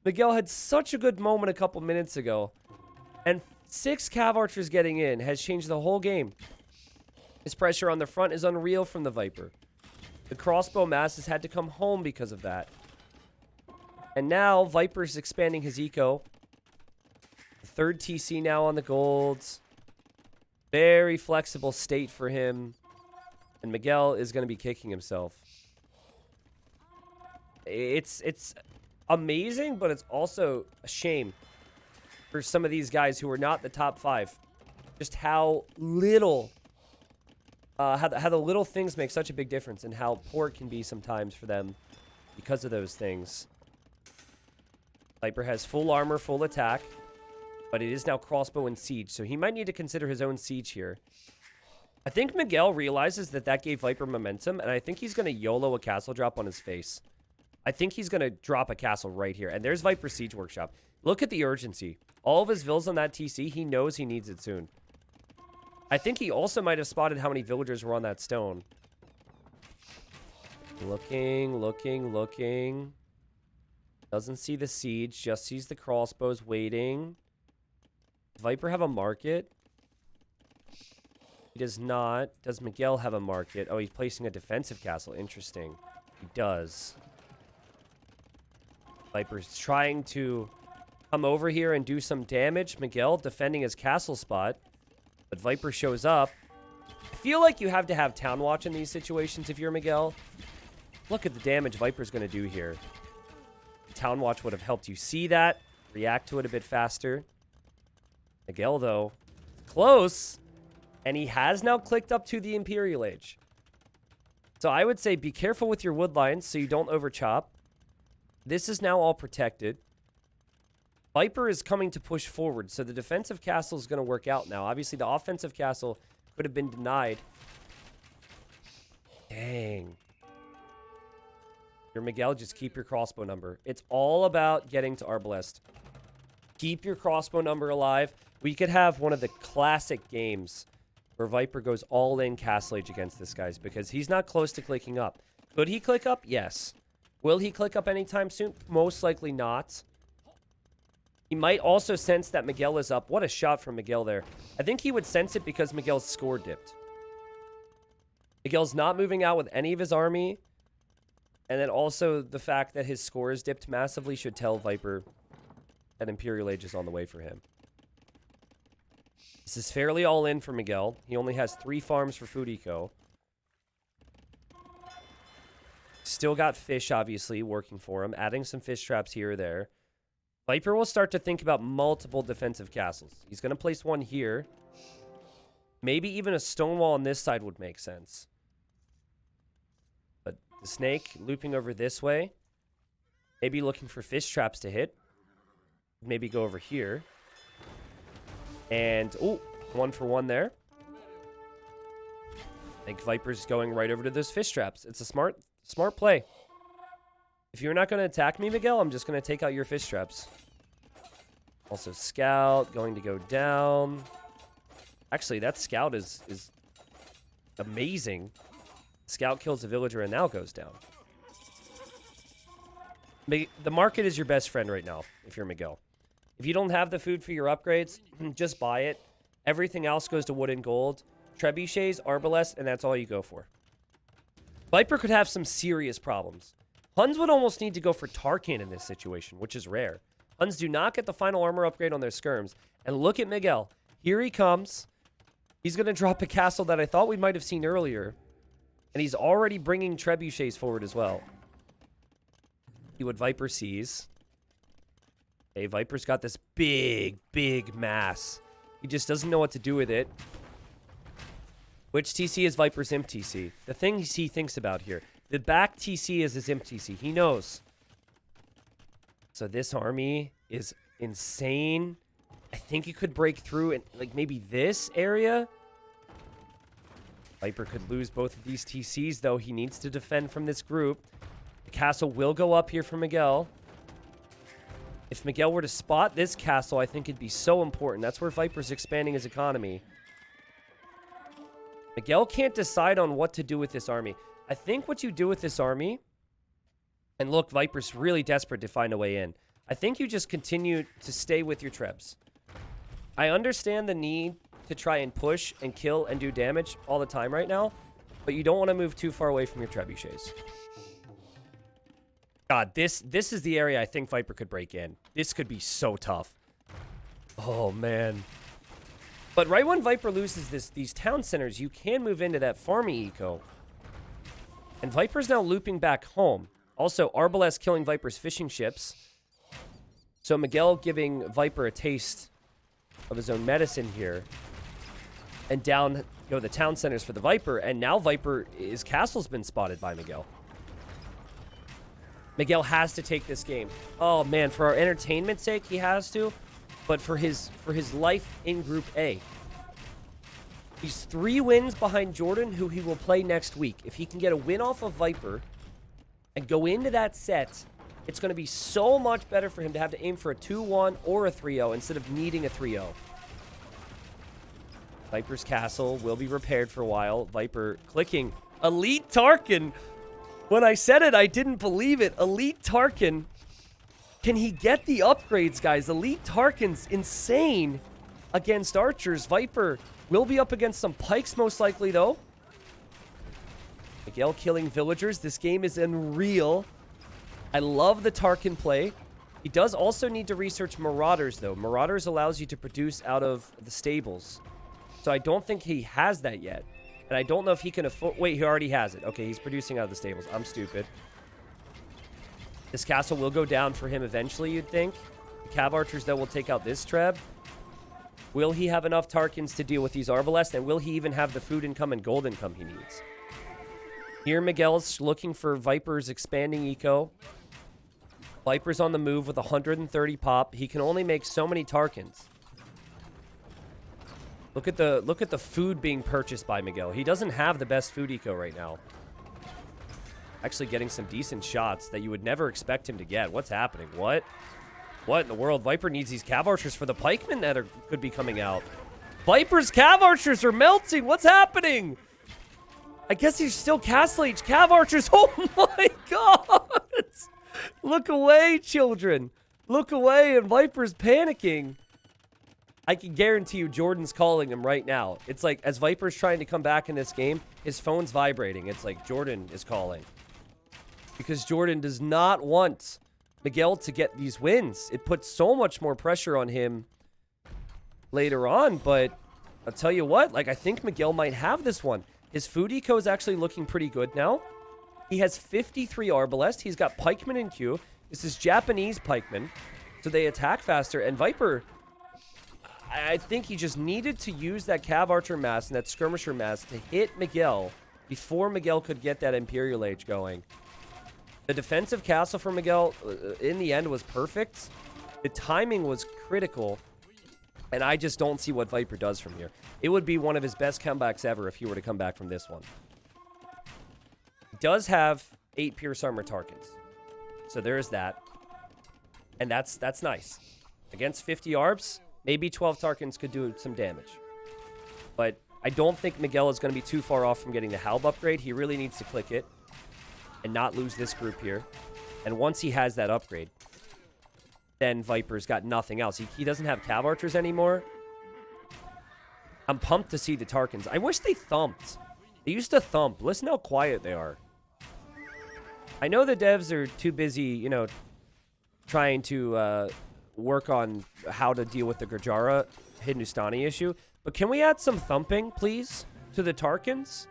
Miguel had such a good moment a couple minutes ago. And 6 Cav Archers getting in has changed the whole game. His pressure on the front is unreal from the Viper. The crossbow mass has had to come home because of that. And now Viper's expanding his eco. The 3rd TC now on the golds. Very flexible state for him. And Miguel is going to be kicking himself. It's amazing, but it's also a shame for some of these guys who are not the top 5. Just how little, how the little things make such a big difference, and how poor it can be sometimes for them because of those things. Viper has full armor, full attack, but it is now crossbow and siege, so he might need to consider his own siege here. I think Miguel realizes that gave Viper momentum, and I think he's going to YOLO a castle drop on his face. I think he's going to drop a castle right here. And there's Viper's Siege Workshop. Look at the urgency. All of his vills on that TC, he knows he needs it soon. I think he also might have spotted how many villagers were on that stone. Looking. Doesn't see the siege, just sees the crossbows waiting. Does Viper have a market? He does not. Does Miguel have a market? Oh, he's placing a defensive castle. Interesting. He does. Viper's trying to come over here and do some damage. Miguel defending his castle spot. But Viper shows up. I feel like you have to have Town Watch in these situations if you're Miguel. Look at the damage Viper's going to do here. Town Watch would have helped you see that. React to it a bit faster. Miguel, though, close. And he has now clicked up to the Imperial Age. So I would say be careful with your wood lines so you don't overchop. This is now all protected. Viper is coming to push forward, so the defensive castle is going to work out now. Obviously, the offensive castle could have been denied. Dang. Your Miguel, just keep your crossbow number. It's all about getting to Arbalest. Keep your crossbow number alive. We could have one of the classic games where Viper goes all in Castle Age against this guys because he's not close to clicking up. Could he click up? Yes. Will he click up anytime soon? Most likely not. He might also sense that Miguel is up. What a shot from Miguel there. I think he would sense it because Miguel's score dipped. Miguel's not moving out with any of his army. And then also the fact that his score is dipped massively should tell Viper that Imperial Age is on the way for him. This is fairly all in for Miguel. He only has 3 farms for food eco. Still got fish, obviously, working for him. Adding some fish traps here or there. Viper will start to think about multiple defensive castles. He's going to place one here. Maybe even a stone wall on this side would make sense. But the snake looping over this way. Maybe looking for fish traps to hit. Maybe go over here. And, oh, 1 for 1 there. I think Viper's going right over to those fish traps. It's a smart play. If you're not going to attack me, Miguel, I'm just going to take out your fish traps. Also, scout going to go down. Actually, that scout is amazing. Scout kills a villager and now goes down. The market is your best friend right now, if you're Miguel. If you don't have the food for your upgrades, just buy it. Everything else goes to wood and gold. Trebuchets, Arbalest, and that's all you go for. Viper could have some serious problems. Huns would almost need to go for Tarkan in this situation, which is rare. Huns do not get the final armor upgrade on their skirms. And look at Miguel. Here he comes. He's going to drop a castle that I thought we might have seen earlier. And he's already bringing trebuchets forward as well. See what Viper sees. Okay, Viper's got this big mass. He just doesn't know what to do with it. Which TC is Viper's Imp TC? The thing he thinks about here. The back TC is his Imp TC. He knows. So this army is insane. I think he could break through in, like, maybe this area. Viper could lose both of these TCs, though. He needs to defend from this group. The castle will go up here for Miguel. If Miguel were to spot this castle, I think it'd be so important. That's where Viper's expanding his economy. Miguel can't decide on what to do with this army. I think what you do with this army... And look, Viper's really desperate to find a way in. I think you just continue to stay with your trebs. I understand the need to try and push and kill and do damage all the time right now, but you don't want to move too far away from your trebuchets. God, this is the area I think Viper could break in. This could be so tough. Oh, man. But right when Viper loses these town centers, you can move into that farming eco. And Viper's now looping back home. Also, Arbalest killing Viper's fishing ships. So Miguel giving Viper a taste of his own medicine here. And down go the town centers for the Viper. And now Viper, his castle's been spotted by Miguel. Miguel has to take this game. Oh, man, for our entertainment's sake, he has to. But for his life in Group A. He's 3 wins behind Jordan, who he will play next week. If he can get a win off of Viper and go into that set, it's going to be so much better for him to have to aim for a 2-1 or a 3-0 instead of needing a 3-0. Viper's castle will be repaired for a while. Viper clicking. Elite Tarkin. When I said it, I didn't believe it. Elite Tarkin. Can he get the upgrades, guys? Elite Tarkin's insane against archers. Viper will be up against some pikes, most likely, though. Miguel killing villagers. This game is unreal. I love the Tarkin play. He does also need to research Marauders, though. Marauders allows you to produce out of the stables. So I don't think he has that yet. And I don't know if he can afford... Wait, he already has it. Okay, he's producing out of the stables. I'm stupid. This castle will go down for him eventually, you'd think. The Cav Archers, though, will take out this Treb. Will he have enough Tarkins to deal with these Arbalest? And will he even have the food income and gold income he needs? Here, Miguel's looking for Viper's expanding eco. Viper's on the move with 130 pop. He can only make so many Tarkins. Look at the food being purchased by Miguel. He doesn't have the best food eco right now. Actually getting some decent shots that you would never expect him to get. What's happening? What? What in the world? Viper needs these Cav Archers for the pikemen that could be coming out. Viper's Cav Archers are melting. What's happening? I guess he's still Castle Age Cav Archers. Oh my god! Look away, children. Look away, and Viper's panicking. I can guarantee you Jordan's calling him right now. It's like, as Viper's trying to come back in this game, his phone's vibrating. It's like Jordan is calling. Because Jordan does not want Miguel to get these wins. It puts so much more pressure on him later on, but I'll tell you what, like, I think Miguel might have this one. His food eco is actually looking pretty good now. He has 53 Arbalest. He's got pikemen in queue. This is Japanese pikemen, so they attack faster. And Viper, I think he just needed to use that Cav Archer mass and that Skirmisher mass to hit Miguel before Miguel could get that Imperial Age going. The defensive castle for Miguel, in the end, was perfect. The timing was critical. And I just don't see what Viper does from here. It would be one of his best comebacks ever if he were to come back from this one. He does have 8 Pierce Armor Tarkins. So there is that. And that's nice. Against 50 Arbs, maybe 12 Tarkins could do some damage. But I don't think Miguel is going to be too far off from getting the Halb upgrade. He really needs to click it and not lose this group here. And once he has that upgrade, then Viper's got nothing else. He doesn't have Cav Archers anymore. I'm pumped to see the Tarkins. I wish they thumped. They used to thump. Listen how quiet they are. I know the devs are too busy, you know, trying to work on how to deal with the Gurjara Hindustani issue. But can we add some thumping, please, to the Tarkins?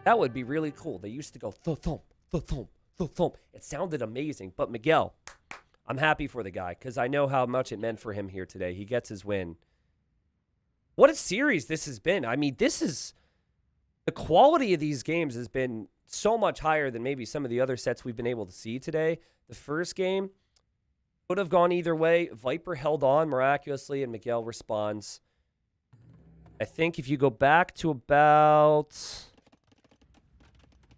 That would be really cool. They used to go thump, thump, thump. It sounded amazing. But Miguel, I'm happy for the guy because I know how much it meant for him here today. He gets his win. What a series this has been. I mean, this is... The quality of these games has been so much higher than maybe some of the other sets we've been able to see today. The first game could have gone either way. Viper held on miraculously, and Miguel responds. I think if you go back to about...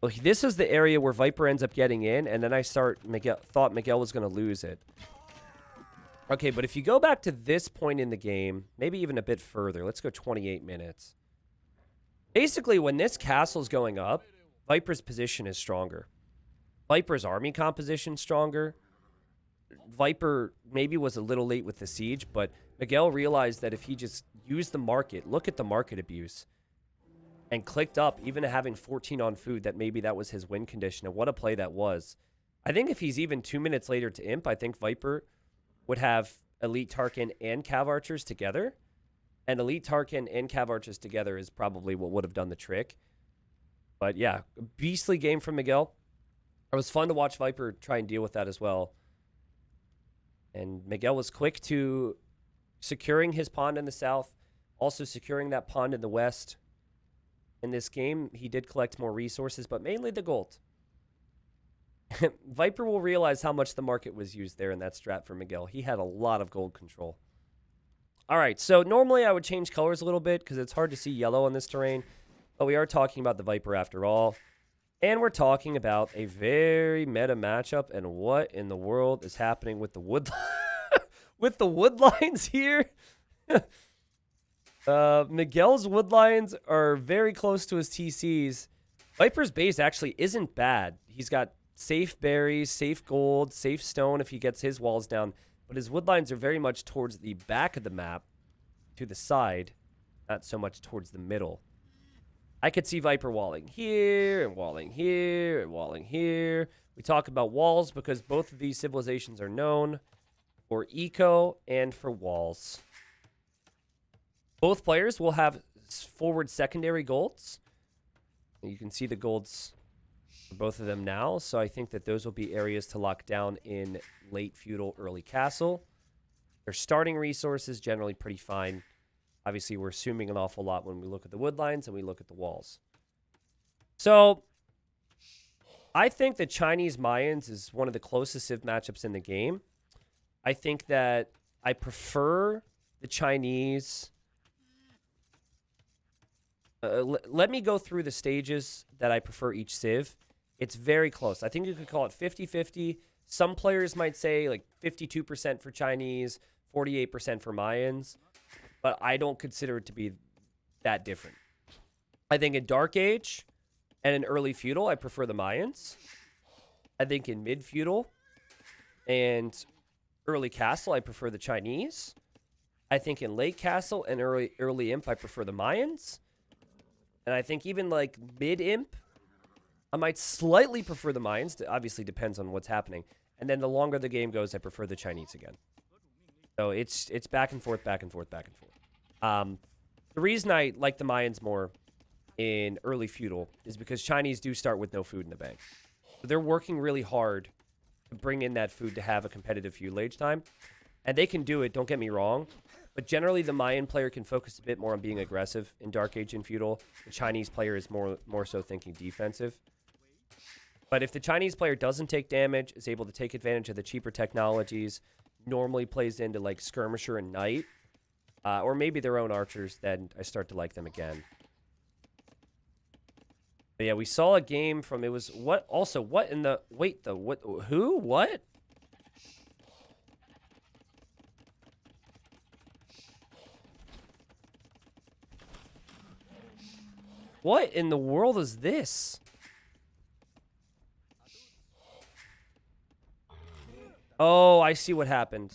Well, this is the area where Viper ends up getting in, and then I thought Miguel was going to lose it. Okay, but if you go back to this point in the game, maybe even a bit further, let's go 28 minutes. Basically, when this castle's going up, Viper's position is stronger. Viper's army composition stronger. Viper maybe was a little late with the siege, but Miguel realized that if he just used the market, look at the market abuse, and clicked up, even having 14 on food, that maybe that was his win condition. And what a play that was. I think if he's even 2 minutes later to Imp, I think Viper would have Elite Tarkin and Cav Archers together. And Elite Tarkin and Cav Archers together is probably what would have done the trick. But yeah, beastly game from Miguel. It was fun to watch Viper try and deal with that as well. And Miguel was quick to securing his pond in the south, also securing that pond in the west. In this game, he did collect more resources, but mainly the gold. Viper will realize how much the market was used there in that strat for Miguel. He had a lot of gold control. All right, so normally I would change colors a little bit because it's hard to see yellow on this terrain. But we are talking about the Viper after all. And we're talking about a very meta matchup. And what in the world is happening with the wood with the wood lines here? Miguel's wood lines are very close to his TCs. Viper's base actually isn't bad. He's got safe berries, safe gold, safe stone if he gets his walls down. But his wood lines are very much towards the back of the map, to the side, not so much towards the middle. I could see Viper walling here, and walling here, and walling here. We talk about walls because both of these civilizations are known for eco and for walls. Both players will have forward secondary golds. You can see the golds for both of them now. So I think that those will be areas to lock down in late feudal, early castle. Their starting resources generally pretty fine. Obviously, we're assuming an awful lot when we look at the wood lines and we look at the walls. So I think the Chinese Mayans is one of the closest Civ matchups in the game. I think that I prefer the Chinese. Let me go through the stages that I prefer each Civ. It's very close. I think you could call it 50-50. Some players might say like 52% for Chinese, 48% for Mayans. But I don't consider it to be that different. I think in Dark Age and in early feudal, I prefer the Mayans. I think in mid feudal and early castle, I prefer the Chinese. I think in late castle and early imp, I prefer the Mayans. And I think even like mid imp, I might slightly prefer the Mayans. It obviously depends on what's happening. And then the longer the game goes, I prefer the Chinese again. So it's back and forth, back and forth, back and forth. The reason I like the Mayans more in early feudal is because Chinese do start with no food in the bank. So they're working really hard to bring in that food to have a competitive feudal age time. And they can do it, don't get me wrong. But generally, the Mayan player can focus a bit more on being aggressive in Dark Age and feudal. The Chinese player is more so thinking defensive. But if the Chinese player doesn't take damage, is able to take advantage of the cheaper technologies, normally plays into like Skirmisher and Knight, or maybe their own archers, then I start to like them again. But yeah, we saw a game from, it was, what in the, wait, the, what, who, what? What in the world is this? Oh, I see what happened.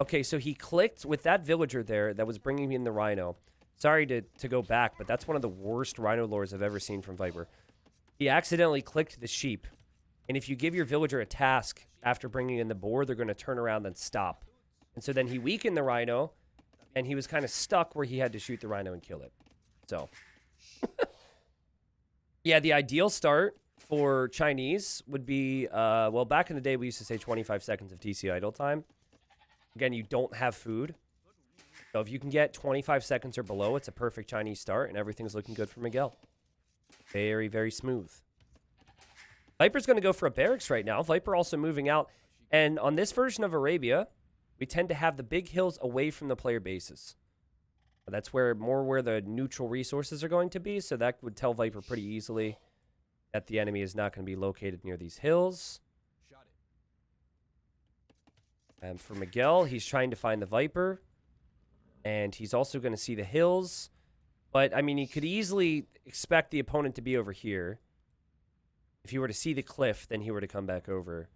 Okay, so he clicked with that villager there that was bringing in the rhino. Sorry to go back, but that's one of the worst rhino lores I've ever seen from Viper. He accidentally clicked the sheep. And if you give your villager a task after bringing in the boar, they're going to turn around and stop. And so then he weakened the rhino, and he was kind of stuck where he had to shoot the rhino and kill it. So, yeah, the ideal start for Chinese would be, well, back in the day, we used to say 25 seconds of TC idle time. Again, you don't have food. So if you can get 25 seconds or below, it's a perfect Chinese start, and everything's looking good for Miguel. Very, very smooth. Viper's going to go for a barracks right now. Viper also moving out. And on this version of Arabia, we tend to have the big hills away from the player bases. That's where the neutral resources are going to be. So that would tell Viper pretty easily that the enemy is not going to be located near these hills. And for Miguel, he's trying to find the Viper. And he's also going to see the hills. But, I mean, he could easily expect the opponent to be over here. If he were to see the cliff, then he were to come back over.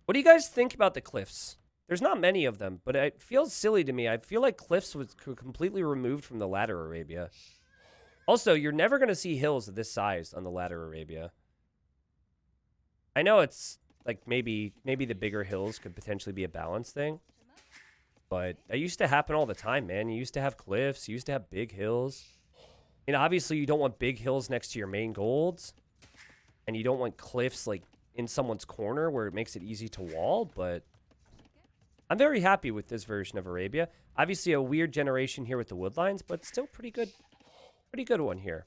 What do you guys think about the cliffs? There's not many of them, but it feels silly to me. I feel like cliffs was completely removed from the ladder Arabia. Also, you're never going to see hills of this size on the ladder Arabia. I know it's like maybe the bigger hills could potentially be a balance thing. But that used to happen all the time, man. You used to have cliffs. You used to have big hills. And obviously, you don't want big hills next to your main golds. And you don't want cliffs, like, in someone's corner where it makes it easy to wall. But I'm very happy with this version of Arabia. Obviously, a weird generation here with the woodlines, but still pretty good. Pretty good one here.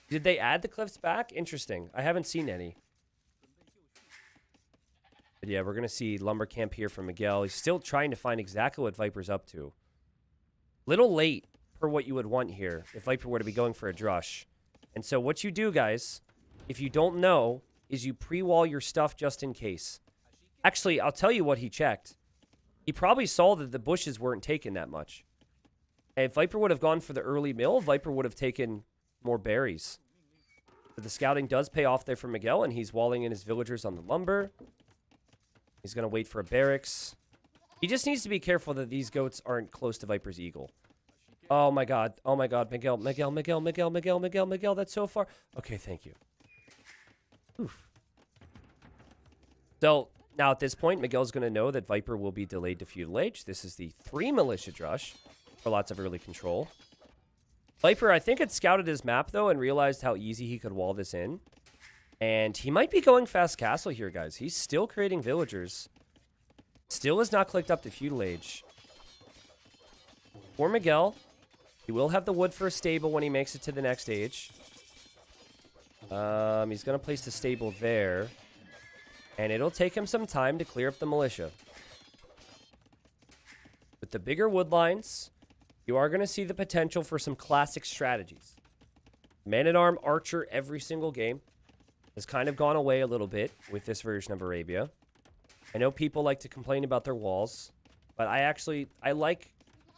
Did they add the cliffs back? Interesting. I haven't seen any. But yeah, we're going to see lumber camp here from Miguel. He's still trying to find exactly what Viper's up to. Little late for what you would want here if Viper were to be going for a drush. And so what you do, guys, if you don't know, is you pre-wall your stuff just in case. Actually, I'll tell you what he checked. He probably saw that the bushes weren't taken that much. And if Viper would have gone for the early mill, Viper would have taken more berries. But the scouting does pay off there for Miguel, and he's walling in his villagers on the lumber. He's going to wait for a barracks. He just needs to be careful that these goats aren't close to Viper's eagle. Oh, my God. Oh, my God. Miguel. That's so far. Okay, thank you. Oof. So, now at this point, Miguel's going to know that Viper will be delayed to feudal age. This is the 3 militia drush for lots of early control. Viper, I think, had scouted his map, though, and realized how easy he could wall this in. And he might be going fast castle here, guys. He's still creating villagers. Still has not clicked up to feudal age. For Miguel, he will have the wood for a stable when he makes it to the next age. He's going to place the stable there. And it'll take him some time to clear up the militia. With the bigger wood lines, you are going to see the potential for some classic strategies. Man-at-arm archer every single game has kind of gone away a little bit with this version of Arabia. I know people like to complain about their walls, but I like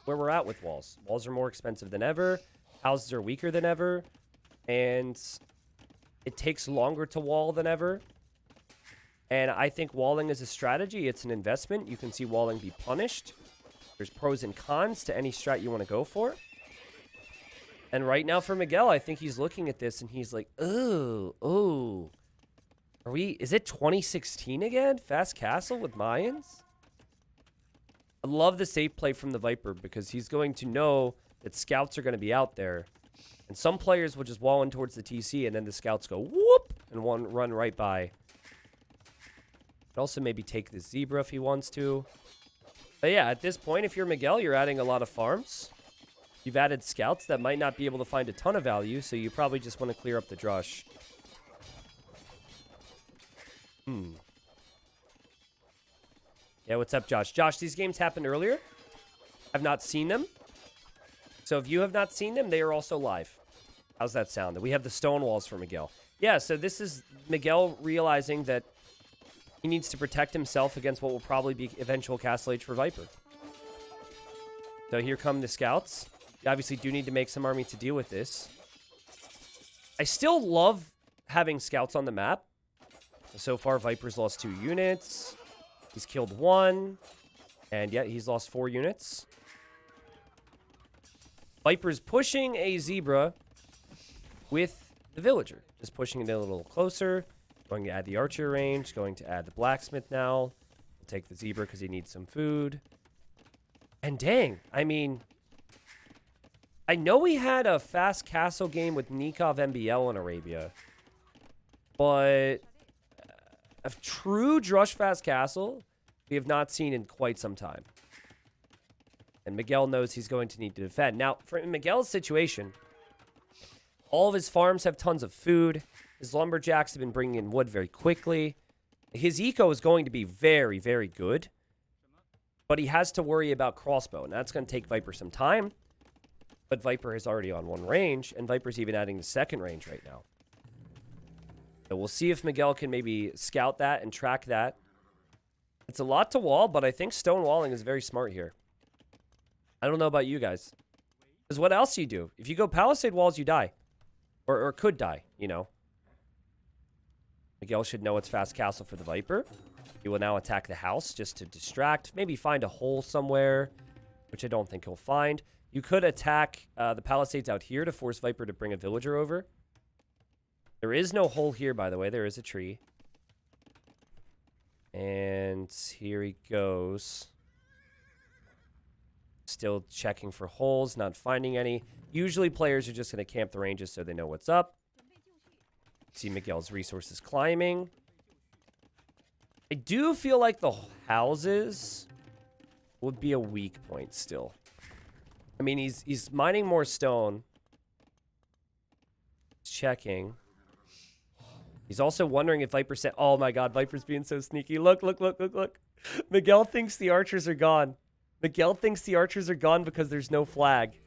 where we're at with walls. Walls are more expensive than ever. Houses are weaker than ever. And it takes longer to wall than ever. And I think walling is a strategy. It's an investment. You can see walling be punished. There's pros and cons to any strat you want to go for. And right now for Miguel, I think he's looking at this and he's like, oh. Is it 2016 again? Fast Castle with Mayans? I love the safe play from the Viper because he's going to know that scouts are going to be out there. And some players will just wall in towards the TC and then the scouts go whoop and run right by. Could also maybe take the zebra if he wants to. But yeah, at this point, if you're Miguel, you're adding a lot of farms. You've added scouts that might not be able to find a ton of value, so you probably just want to clear up the drush. Yeah, what's up, Josh? Josh, these games happened earlier. I've not seen them. So if you have not seen them, they are also live. How's that sound? We have the stone walls for Miguel. Yeah, so this is Miguel realizing that he needs to protect himself against what will probably be eventual castle age for Viper. So here come the scouts. You obviously do need to make some army to deal with this. I still love having scouts on the map. So far, Viper's lost 2 units. He's killed 1. And yet he's lost 4 units. Viper's pushing a zebra with the villager. Just pushing it a little closer. Going to add the archer range. Going to add the blacksmith now. We'll take the zebra because he needs some food. And dang, I mean, I know we had a fast castle game with Nikov MBL in Arabia. But a true drush fast castle we have not seen in quite some time. And Miguel knows he's going to need to defend. Now, for Miguel's situation, all of his farms have tons of food. His lumberjacks have been bringing in wood very quickly. His eco is going to be very, very good. But he has to worry about crossbow, and that's going to take Viper some time. But Viper is already on 1 range, and Viper's even adding the 2nd range right now. So we'll see if Miguel can maybe scout that and track that. It's a lot to wall, but I think stone walling is very smart here. I don't know about you guys. Because what else do you do? If you go palisade walls, you die. Or could die, you know. Miguel should know it's fast castle for the Viper. He will now attack the house just to distract. Maybe find a hole somewhere, which I don't think he'll find. You could attack the palisades out here to force Viper to bring a villager over. There is no hole here, by the way. There is a tree. And here he goes. Still checking for holes, not finding any. Usually players are just going to camp the ranges so they know what's up. See Miguel's resources climbing. I do feel like the houses would be a weak point still. I mean, he's mining more stone. Checking. He's also wondering if Viper said, oh my god, Viper's being so sneaky. Look, look, look, look, look. Miguel thinks the archers are gone. Miguel thinks the archers are gone because there's no flag.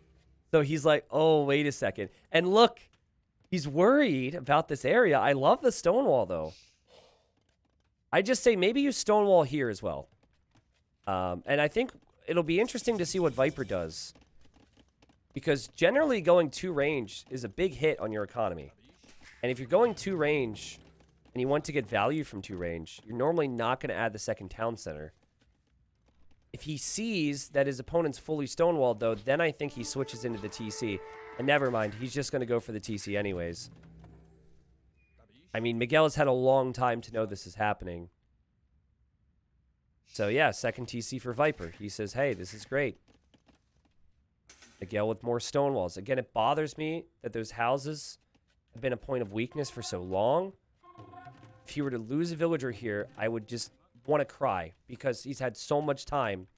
So he's like, oh, wait a second. And look, he's worried about this area. I love the stonewall, though. I just say maybe you stonewall here as well. And I think it'll be interesting to see what Viper does. Because generally going 2 range is a big hit on your economy. And if you're going 2 range and you want to get value from 2 range, you're normally not going to add the second town center. If he sees that his opponent's fully stonewalled, though, then I think he switches into the TC. And never mind, he's just going to go for the TC anyways. I mean, Miguel has had a long time to know this is happening. So, yeah, second TC for Viper. He says, hey, this is great. Miguel with more stonewalls. Again, it bothers me that those houses have been a point of weakness for so long. If he were to lose a villager here, I would just want to cry because he's had so much time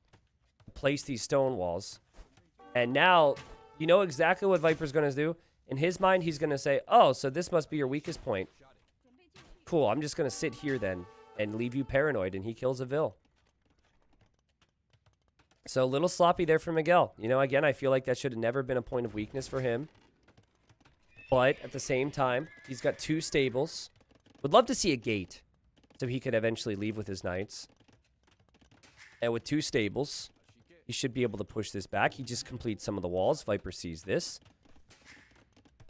to place these stone walls. And now, you know exactly what Viper's going to do. In his mind, he's going to say, oh, so this must be your weakest point. Cool, I'm just going to sit here then and leave you paranoid, and he kills a Vil. So a little sloppy there for Miguel. You know, again, I feel like that should have never been a point of weakness for him. But at the same time, he's got 2 stables. Would love to see a gate so he could eventually leave with his knights. And with 2 stables, he should be able to push this back. He just completes some of the walls. Viper sees this.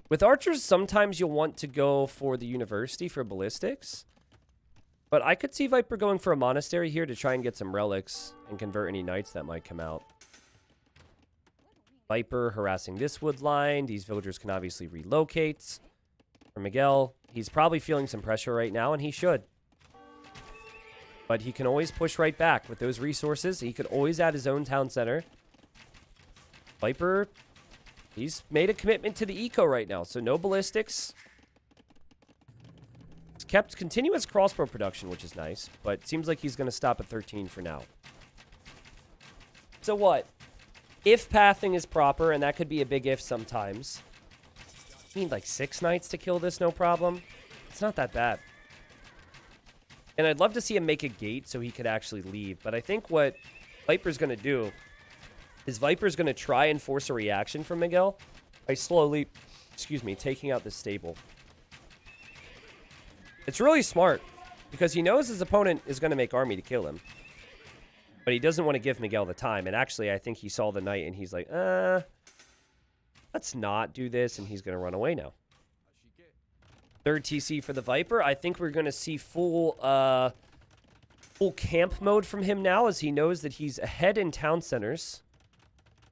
With archers, sometimes you'll want to go for the university for ballistics. But I could see Viper going for a monastery here to try and get some relics and convert any knights that might come out. Viper harassing this wood line. These villagers can obviously relocate. For Miguel, he's probably feeling some pressure right now, and he should. But he can always push right back with those resources. He could always add his own town center. Viper, he's made a commitment to the eco right now, so no ballistics. He's kept continuous crossbow production, which is nice, but it seems like he's going to stop at 13 for now. So what? If pathing is proper, and that could be a big if sometimes, you need like 6 knights to kill this, no problem. It's not that bad. And I'd love to see him make a gate so he could actually leave. But I think what Viper's going to do is Viper's going to try and force a reaction from Miguel by slowly, taking out this stable. It's really smart because he knows his opponent is going to make army to kill him. But he doesn't want to give Miguel the time. And actually, I think he saw the knight and he's like, let's not do this. And he's going to run away now. 3rd TC for the Viper. I think we're going to see full camp mode from him now as he knows that he's ahead in town centers.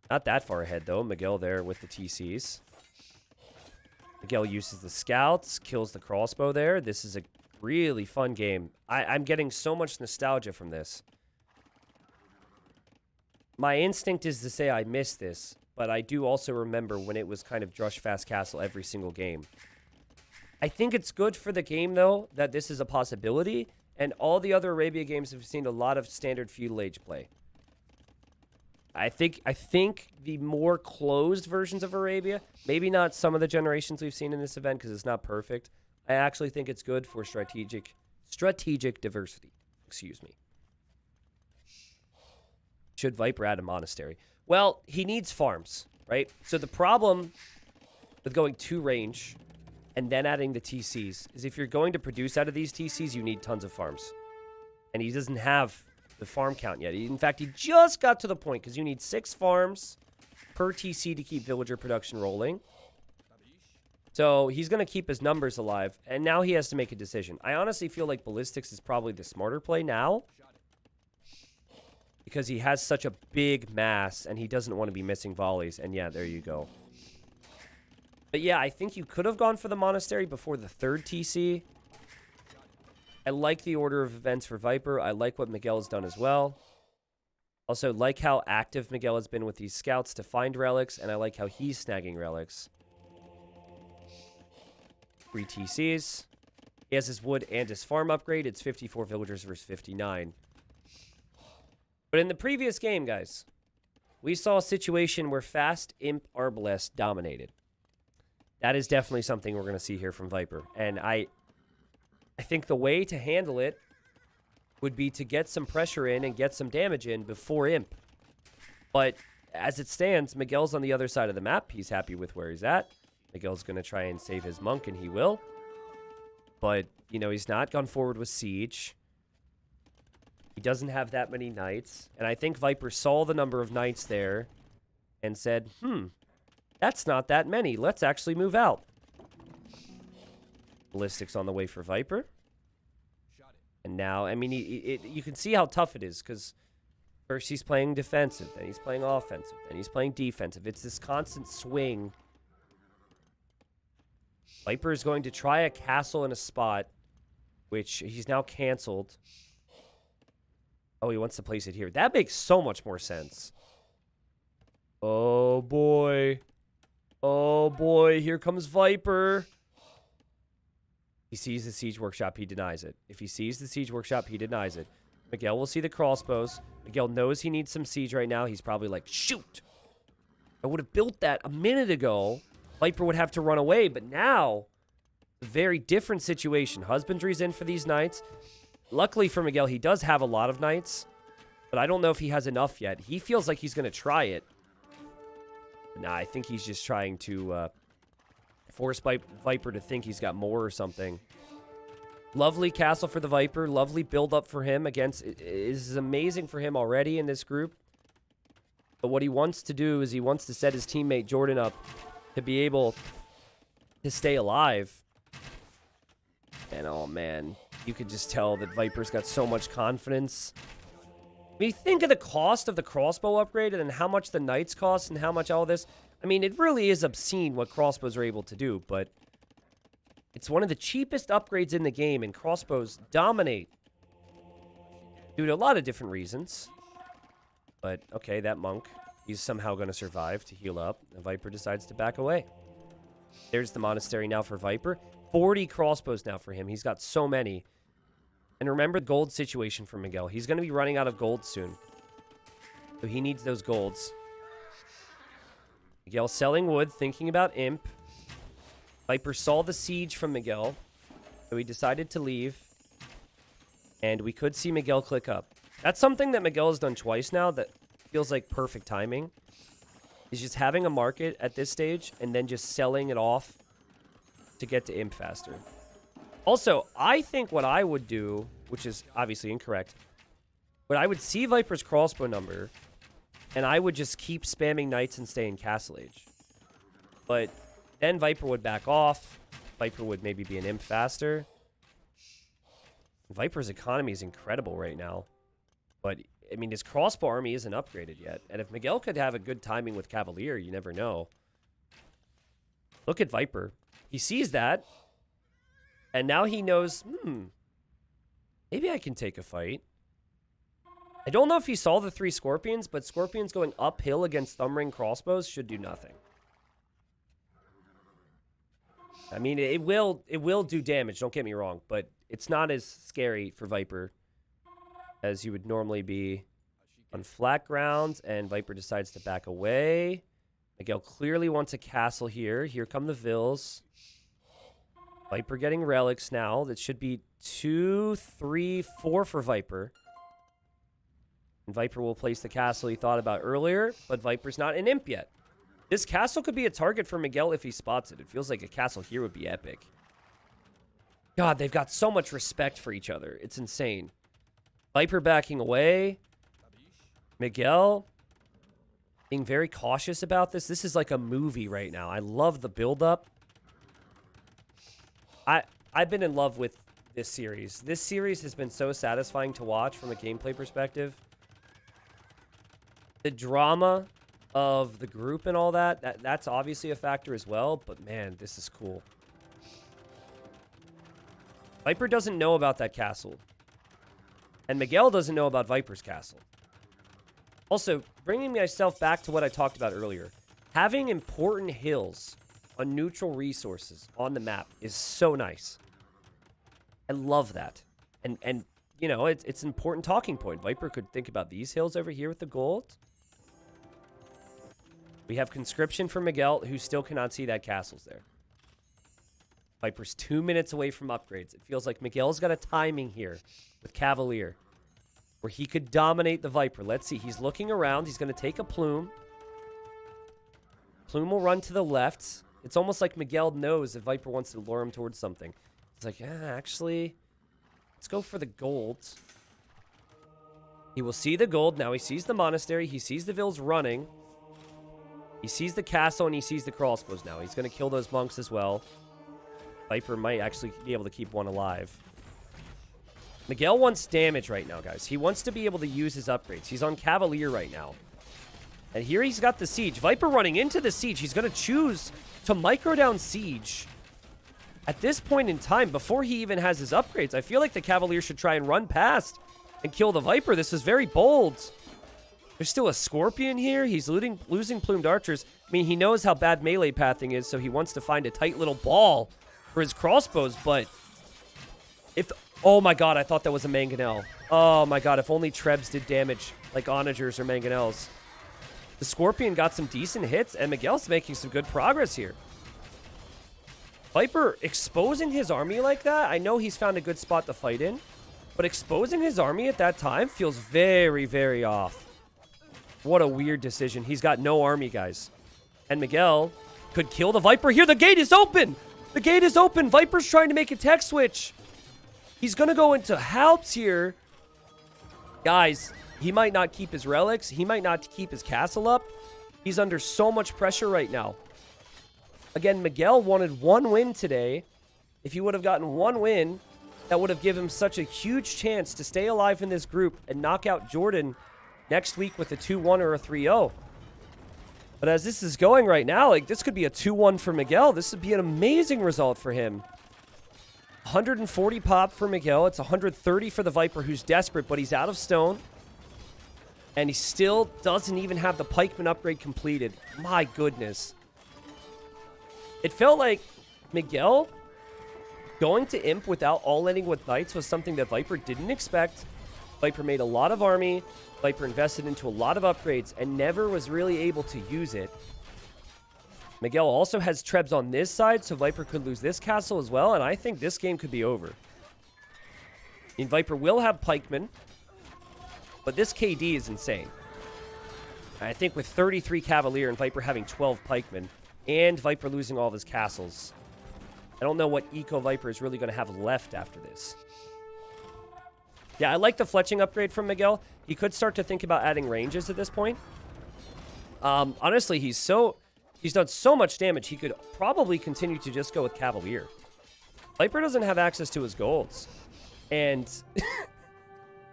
Not that far ahead, though. Miguel there with the TCs. Miguel uses the scouts, kills the crossbow there. This is a really fun game. I'm getting so much nostalgia from this. My instinct is to say I miss this, but I do also remember when it was kind of Drush Fast Castle every single game. I think it's good for the game, though, that this is a possibility, and all the other Arabia games have seen a lot of standard feudal age play. I think the more closed versions of Arabia, maybe not some of the generations we've seen in this event because it's not perfect. I actually think it's good for strategic diversity. Excuse me. Should Viper add a monastery? Well, he needs farms, right? So the problem with going 2 range and then adding the TCs is if you're going to produce out of these TCs, you need tons of farms. And he doesn't have the farm count yet. In fact, he just got to the point because you need 6 farms per TC to keep villager production rolling. So he's going to keep his numbers alive, and now he has to make a decision. I honestly feel like Ballistics is probably the smarter play now because he has such a big mass, and he doesn't want to be missing volleys. And yeah, there you go. But yeah, I think you could have gone for the Monastery before the third TC. I like the order of events for Viper. I like what Miguel has done as well. Also, like how active Miguel has been with these scouts to find relics, and I like how he's snagging relics. 3 TCs. He has his wood and his farm upgrade. It's 54 villagers versus 59. But in the previous game, guys, we saw a situation where fast Imp Arbalest dominated. That is definitely something we're going to see here from Viper. And I think the way to handle it would be to get some pressure in and get some damage in before Imp. But as it stands, Miguel's on the other side of the map. He's happy with where he's at. Miguel's going to try and save his monk, and he will. But, you know, he's not gone forward with Siege. He doesn't have that many knights. And I think Viper saw the number of knights there and said, that's not that many. Let's actually move out. Ballistics on the way for Viper. And now, I mean, you can see how tough it is, because first he's playing defensive, then he's playing offensive, then he's playing defensive. It's this constant swing. Viper is going to try a castle in a spot, which he's now canceled. Oh, he wants to place it here. That makes so much more sense. Oh, boy. Oh, boy. Here comes Viper. He sees the Siege Workshop. He denies it. If he sees the Siege Workshop, he denies it. Miguel will see the crossbows. Miguel knows he needs some siege right now. He's probably like, shoot. I would have built that a minute ago. Viper would have to run away. But now, a very different situation. Husbandry's in for these knights. Luckily for Miguel, he does have a lot of knights. But I don't know if he has enough yet. He feels like he's going to try it. Nah, I think he's just trying to force Viper to think he's got more or something. Lovely castle for the Viper. Lovely build-up for him. Against, it is amazing for him already in this group. But what he wants to do is he wants to set his teammate Jordan up to be able to stay alive. And, oh, man. You could just tell that Viper's got so much confidence. I mean, think of the cost of the crossbow upgrade and then how much the knights cost and how much all this. I mean, it really is obscene what crossbows are able to do, but it's one of the cheapest upgrades in the game, and crossbows dominate due to a lot of different reasons. But, okay, that monk, he's somehow going to survive to heal up. And Viper decides to back away. There's the monastery now for Viper. 40 crossbows now for him. He's got so many. And remember the gold situation for Miguel. He's going to be running out of gold soon. So he needs those golds. Miguel selling wood, thinking about Imp. Viper saw the siege from Miguel, so he decided to leave. And we could see Miguel click up. That's something that Miguel has done twice now that feels like perfect timing. He's just having a market at this stage and then just selling it off to get to Imp faster. Also, I think what I would do, which is obviously incorrect, but I would see Viper's crossbow number, and I would just keep spamming knights and stay in Castle Age. But then Viper would back off. Viper would maybe be an Imp faster. Viper's economy is incredible right now. But, I mean, his crossbow army isn't upgraded yet. And if Miguel could have a good timing with Cavalier, you never know. Look at Viper. He sees that. And now he knows, maybe I can take a fight. I don't know if he saw the 3 Scorpions, but Scorpions going uphill against Thumbring crossbows should do nothing. I mean, it will do damage, don't get me wrong, but it's not as scary for Viper as you would normally be on flat ground, and Viper decides to back away. Miguel clearly wants a castle here. Here come the Vills. Viper getting relics now. That should be 2, 3, 4 for Viper. And Viper will place the castle he thought about earlier, but Viper's not an Imp yet. This castle could be a target for Miguel if he spots it. It feels like a castle here would be epic. God, they've got so much respect for each other. It's insane. Viper backing away. Miguel being very cautious about this. This is like a movie right now. I love the build-up. I've been in love with this series. This series has been so satisfying to watch from a gameplay perspective. The drama of the group and all that's obviously a factor as well, but man, this is cool. Viper doesn't know about that castle. And Miguel doesn't know about Viper's castle. Also, bringing myself back to what I talked about earlier. Having important hills on neutral resources on the map is so nice. I love that. And you know, it's an important talking point. Viper could think about these hills over here with the gold. We have conscription for Miguel, who still cannot see that castle's there. Viper's 2 minutes away from upgrades. It feels like Miguel's got a timing here with Cavalier where he could dominate the Viper. Let's see. He's looking around. He's going to take a Plume. Plume will run to the left. It's almost like Miguel knows if Viper wants to lure him towards something. He's like, yeah, actually, let's go for the gold. He will see the gold. Now he sees the monastery. He sees the vills running. He sees the castle and he sees the crossbows now. He's going to kill those monks as well. Viper might actually be able to keep one alive. Miguel wants damage right now, guys. He wants to be able to use his upgrades. He's on Cavalier right now. And here he's got the siege. Viper running into the siege. He's going to choose to micro down siege. At this point in time, before he even has his upgrades, I feel like the Cavalier should try and run past and kill the Viper. This is very bold. There's still a Scorpion here. He's losing plumed archers. I mean, he knows how bad melee pathing is, so he wants to find a tight little ball for his crossbows, but if... Oh my god, I thought that was a Mangonel. Oh my god, if only Trebs did damage like Onagers or Mangonels. The Scorpion got some decent hits, and Miguel's making some good progress here. Viper exposing his army like that, I know he's found a good spot to fight in, but exposing his army at that time feels very, very off. What a weird decision. He's got no army, guys. And Miguel could kill the Viper here. The gate is open! The gate is open! Viper's trying to make a tech switch. He's going to go into Halps here. Guys, he might not keep his relics. He might not keep his castle up. He's under so much pressure right now. Again, Miguel wanted one win today. If he would have gotten one win, that would have given him such a huge chance to stay alive in this group and knock out Jordan next week with a 2-1 or a 3-0. But as this is going right now, like, this could be a 2-1 for Miguel. This would be an amazing result for him. 140 pop for Miguel. It's 130 for the Viper, who's desperate, but he's out of stone. And he still doesn't even have the pikeman upgrade completed. My goodness. It felt like Miguel going to Imp without all-ending with Knights was something that Viper didn't expect. Viper made a lot of army. Viper invested into a lot of upgrades and never was really able to use it. Miguel also has Trebs on this side, so Viper could lose this castle as well, and I think this game could be over. I mean, Viper will have pikemen, but this KD is insane. I think with 33 Cavalier and Viper having 12 pikemen, and Viper losing all of his castles, I don't know what Eco Viper is really going to have left after this. Yeah, I like the fletching upgrade from Miguel. He could start to think about adding ranges at this point. Honestly, he's done so much damage, he could probably continue to just go with Cavalier. Viper doesn't have access to his golds. And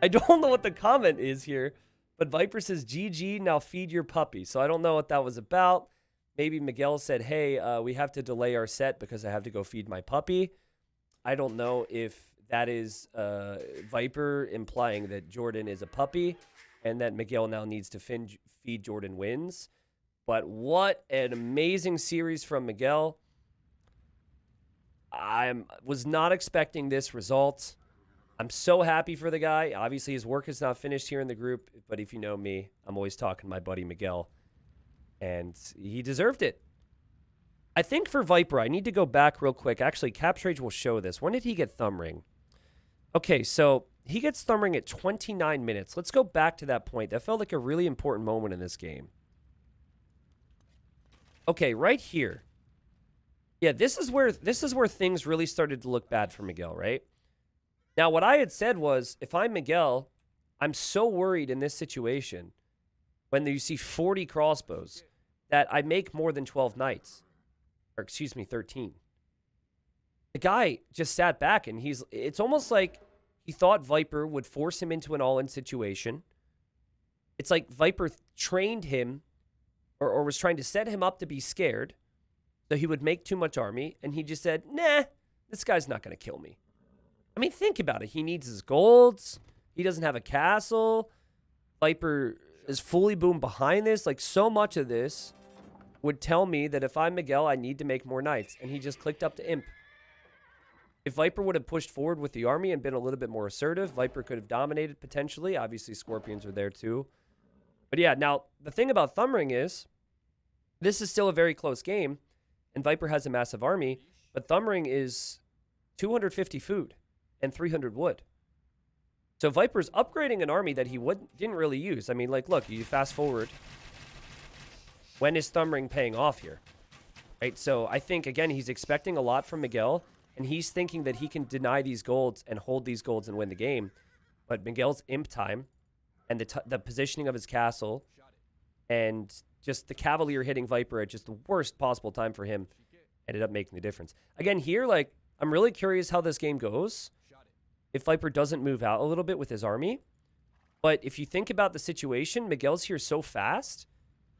I don't know what the comment is here, but Viper says, GG, now feed your puppy. So I don't know what that was about. Maybe Miguel said, hey, we have to delay our set because I have to go feed my puppy. I don't know if that is Viper implying that Jordan is a puppy and that Miguel now needs to feed Jordan wins. But what an amazing series from Miguel. I was not expecting this result. I'm so happy for the guy. Obviously, his work is not finished here in the group, but if you know me, I'm always talking to my buddy Miguel. And he deserved it. I think for Viper, I need to go back real quick. Actually, Caps Rage will show this. When did he get Thumb Ring? Okay, so he gets Thumb Ring at 29 minutes. Let's go back to that point. That felt like a really important moment in this game. Okay, right here. Yeah, this is where things really started to look bad for Miguel, right? Now, what I had said was, if I'm Miguel, I'm so worried in this situation when you see 40 crossbows that I make more than 12 knights. Or excuse me, 13. the guy just sat back, and it's almost like he thought Viper would force him into an all-in situation. It's like Viper trained him or was trying to set him up to be scared so he would make too much army, and he just said, nah, this guy's not going to kill me. I mean, think about it. He needs his golds. He doesn't have a castle. Viper is fully boomed behind this. Like, so much of this would tell me that if I'm Miguel, I need to make more knights. And he just clicked up to imp. If Viper would have pushed forward with the army and been a little bit more assertive, Viper could have dominated potentially. Obviously, Scorpions are there too. But yeah, now, the thing about Thumbring is, this is still a very close game, and Viper has a massive army, but Thumbring is 250 food and 300 wood. So Viper's upgrading an army that he didn't really use. I mean, like, look, you fast forward. When is Thumbring paying off here? Right? So I think, again, he's expecting a lot from Miguel, and he's thinking that he can deny these golds and hold these golds and win the game. But Miguel's imp time and the positioning of his castle and just the Cavalier hitting Viper at just the worst possible time for him ended up making the difference. Again, here, like, I'm really curious how this game goes if Viper doesn't move out a little bit with his army. But if you think about the situation, Miguel's here so fast.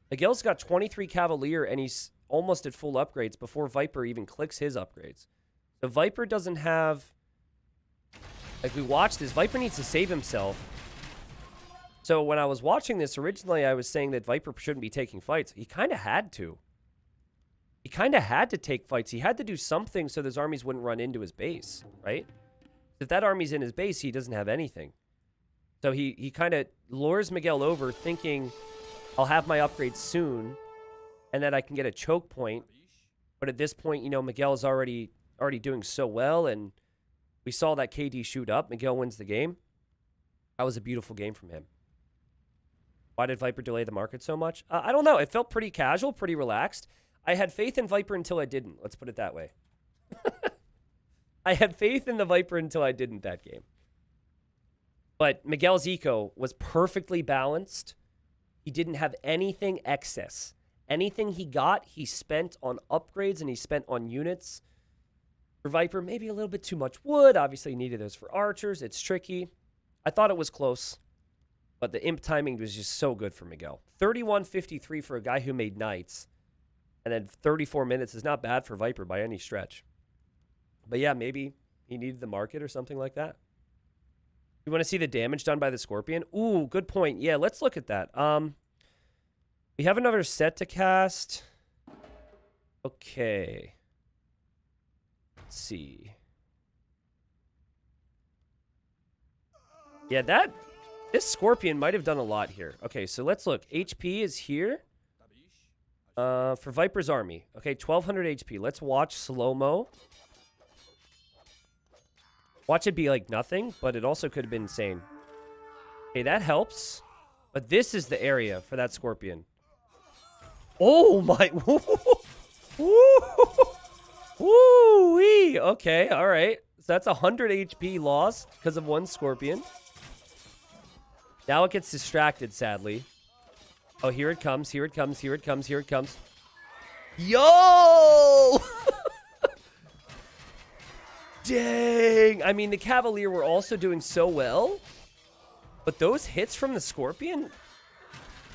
Miguel's got 23 Cavalier, and he's almost at full upgrades before Viper even clicks his upgrades. So Viper doesn't have... Like, we watched this. Viper needs to save himself. So when I was watching this, originally I was saying that Viper shouldn't be taking fights. He kind of had to. He kind of had to take fights. He had to do something so those armies wouldn't run into his base, right? If that army's in his base, he doesn't have anything. So he kind of lures Miguel over thinking, I'll have my upgrades soon, and then I can get a choke point. But at this point, you know, Miguel is already doing so well, and we saw that KD shoot up. Miguel wins the game. That was a beautiful game from him. Why did Viper delay the market so much? I don't know. It felt pretty casual, pretty relaxed. I had faith in Viper until I didn't. Let's put it that way. I had faith in the Viper until I didn't that game. But Miguel's eco was perfectly balanced. He didn't have anything excess. Anything he got, he spent on upgrades and he spent on units. For Viper, maybe a little bit too much wood. Obviously, he needed those for archers. It's tricky. I thought it was close. But the imp timing was just so good for Miguel. 31:53 for a guy who made knights. And then 34 minutes is not bad for Viper by any stretch. But yeah, maybe he needed the market or something like that. You want to see the damage done by the Scorpion? Ooh, good point. Yeah, let's look at that. We have another set to cast. Okay. Let's see. Yeah, this Scorpion might have done a lot here. Okay, so let's look. HP is here. For Viper's army. Okay, 1200 HP. Let's watch slow-mo. Watch it be like nothing, but it also could have been insane. Okay, that helps. But this is the area for that Scorpion. Oh my... Woo-wee. Okay, all right. So that's 100 HP lost because of one Scorpion. Now it gets distracted, sadly. Oh, here it comes, here it comes, here it comes, here it comes. Yo! Dang! I mean, the Cavalier were also doing so well. But those hits from the Scorpion,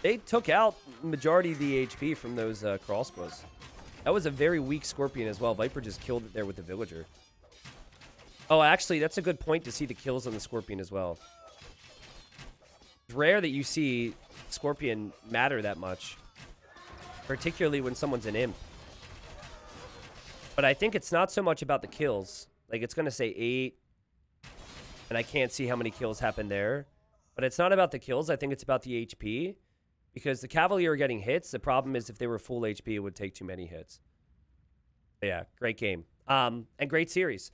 they took out the majority of the HP from those crossbows. That was a very weak Scorpion as well. Viper just killed it there with the Villager. Oh, actually, that's a good point to see the kills on the Scorpion as well. It's rare that you see Scorpion matter that much, particularly when someone's an imp. But I think it's not so much about the kills. Like, it's going to say 8, and I can't see how many kills happened there. But it's not about the kills. I think it's about the HP, because the Cavalier are getting hits. The problem is if they were full HP, it would take too many hits. But yeah, great game. And great series.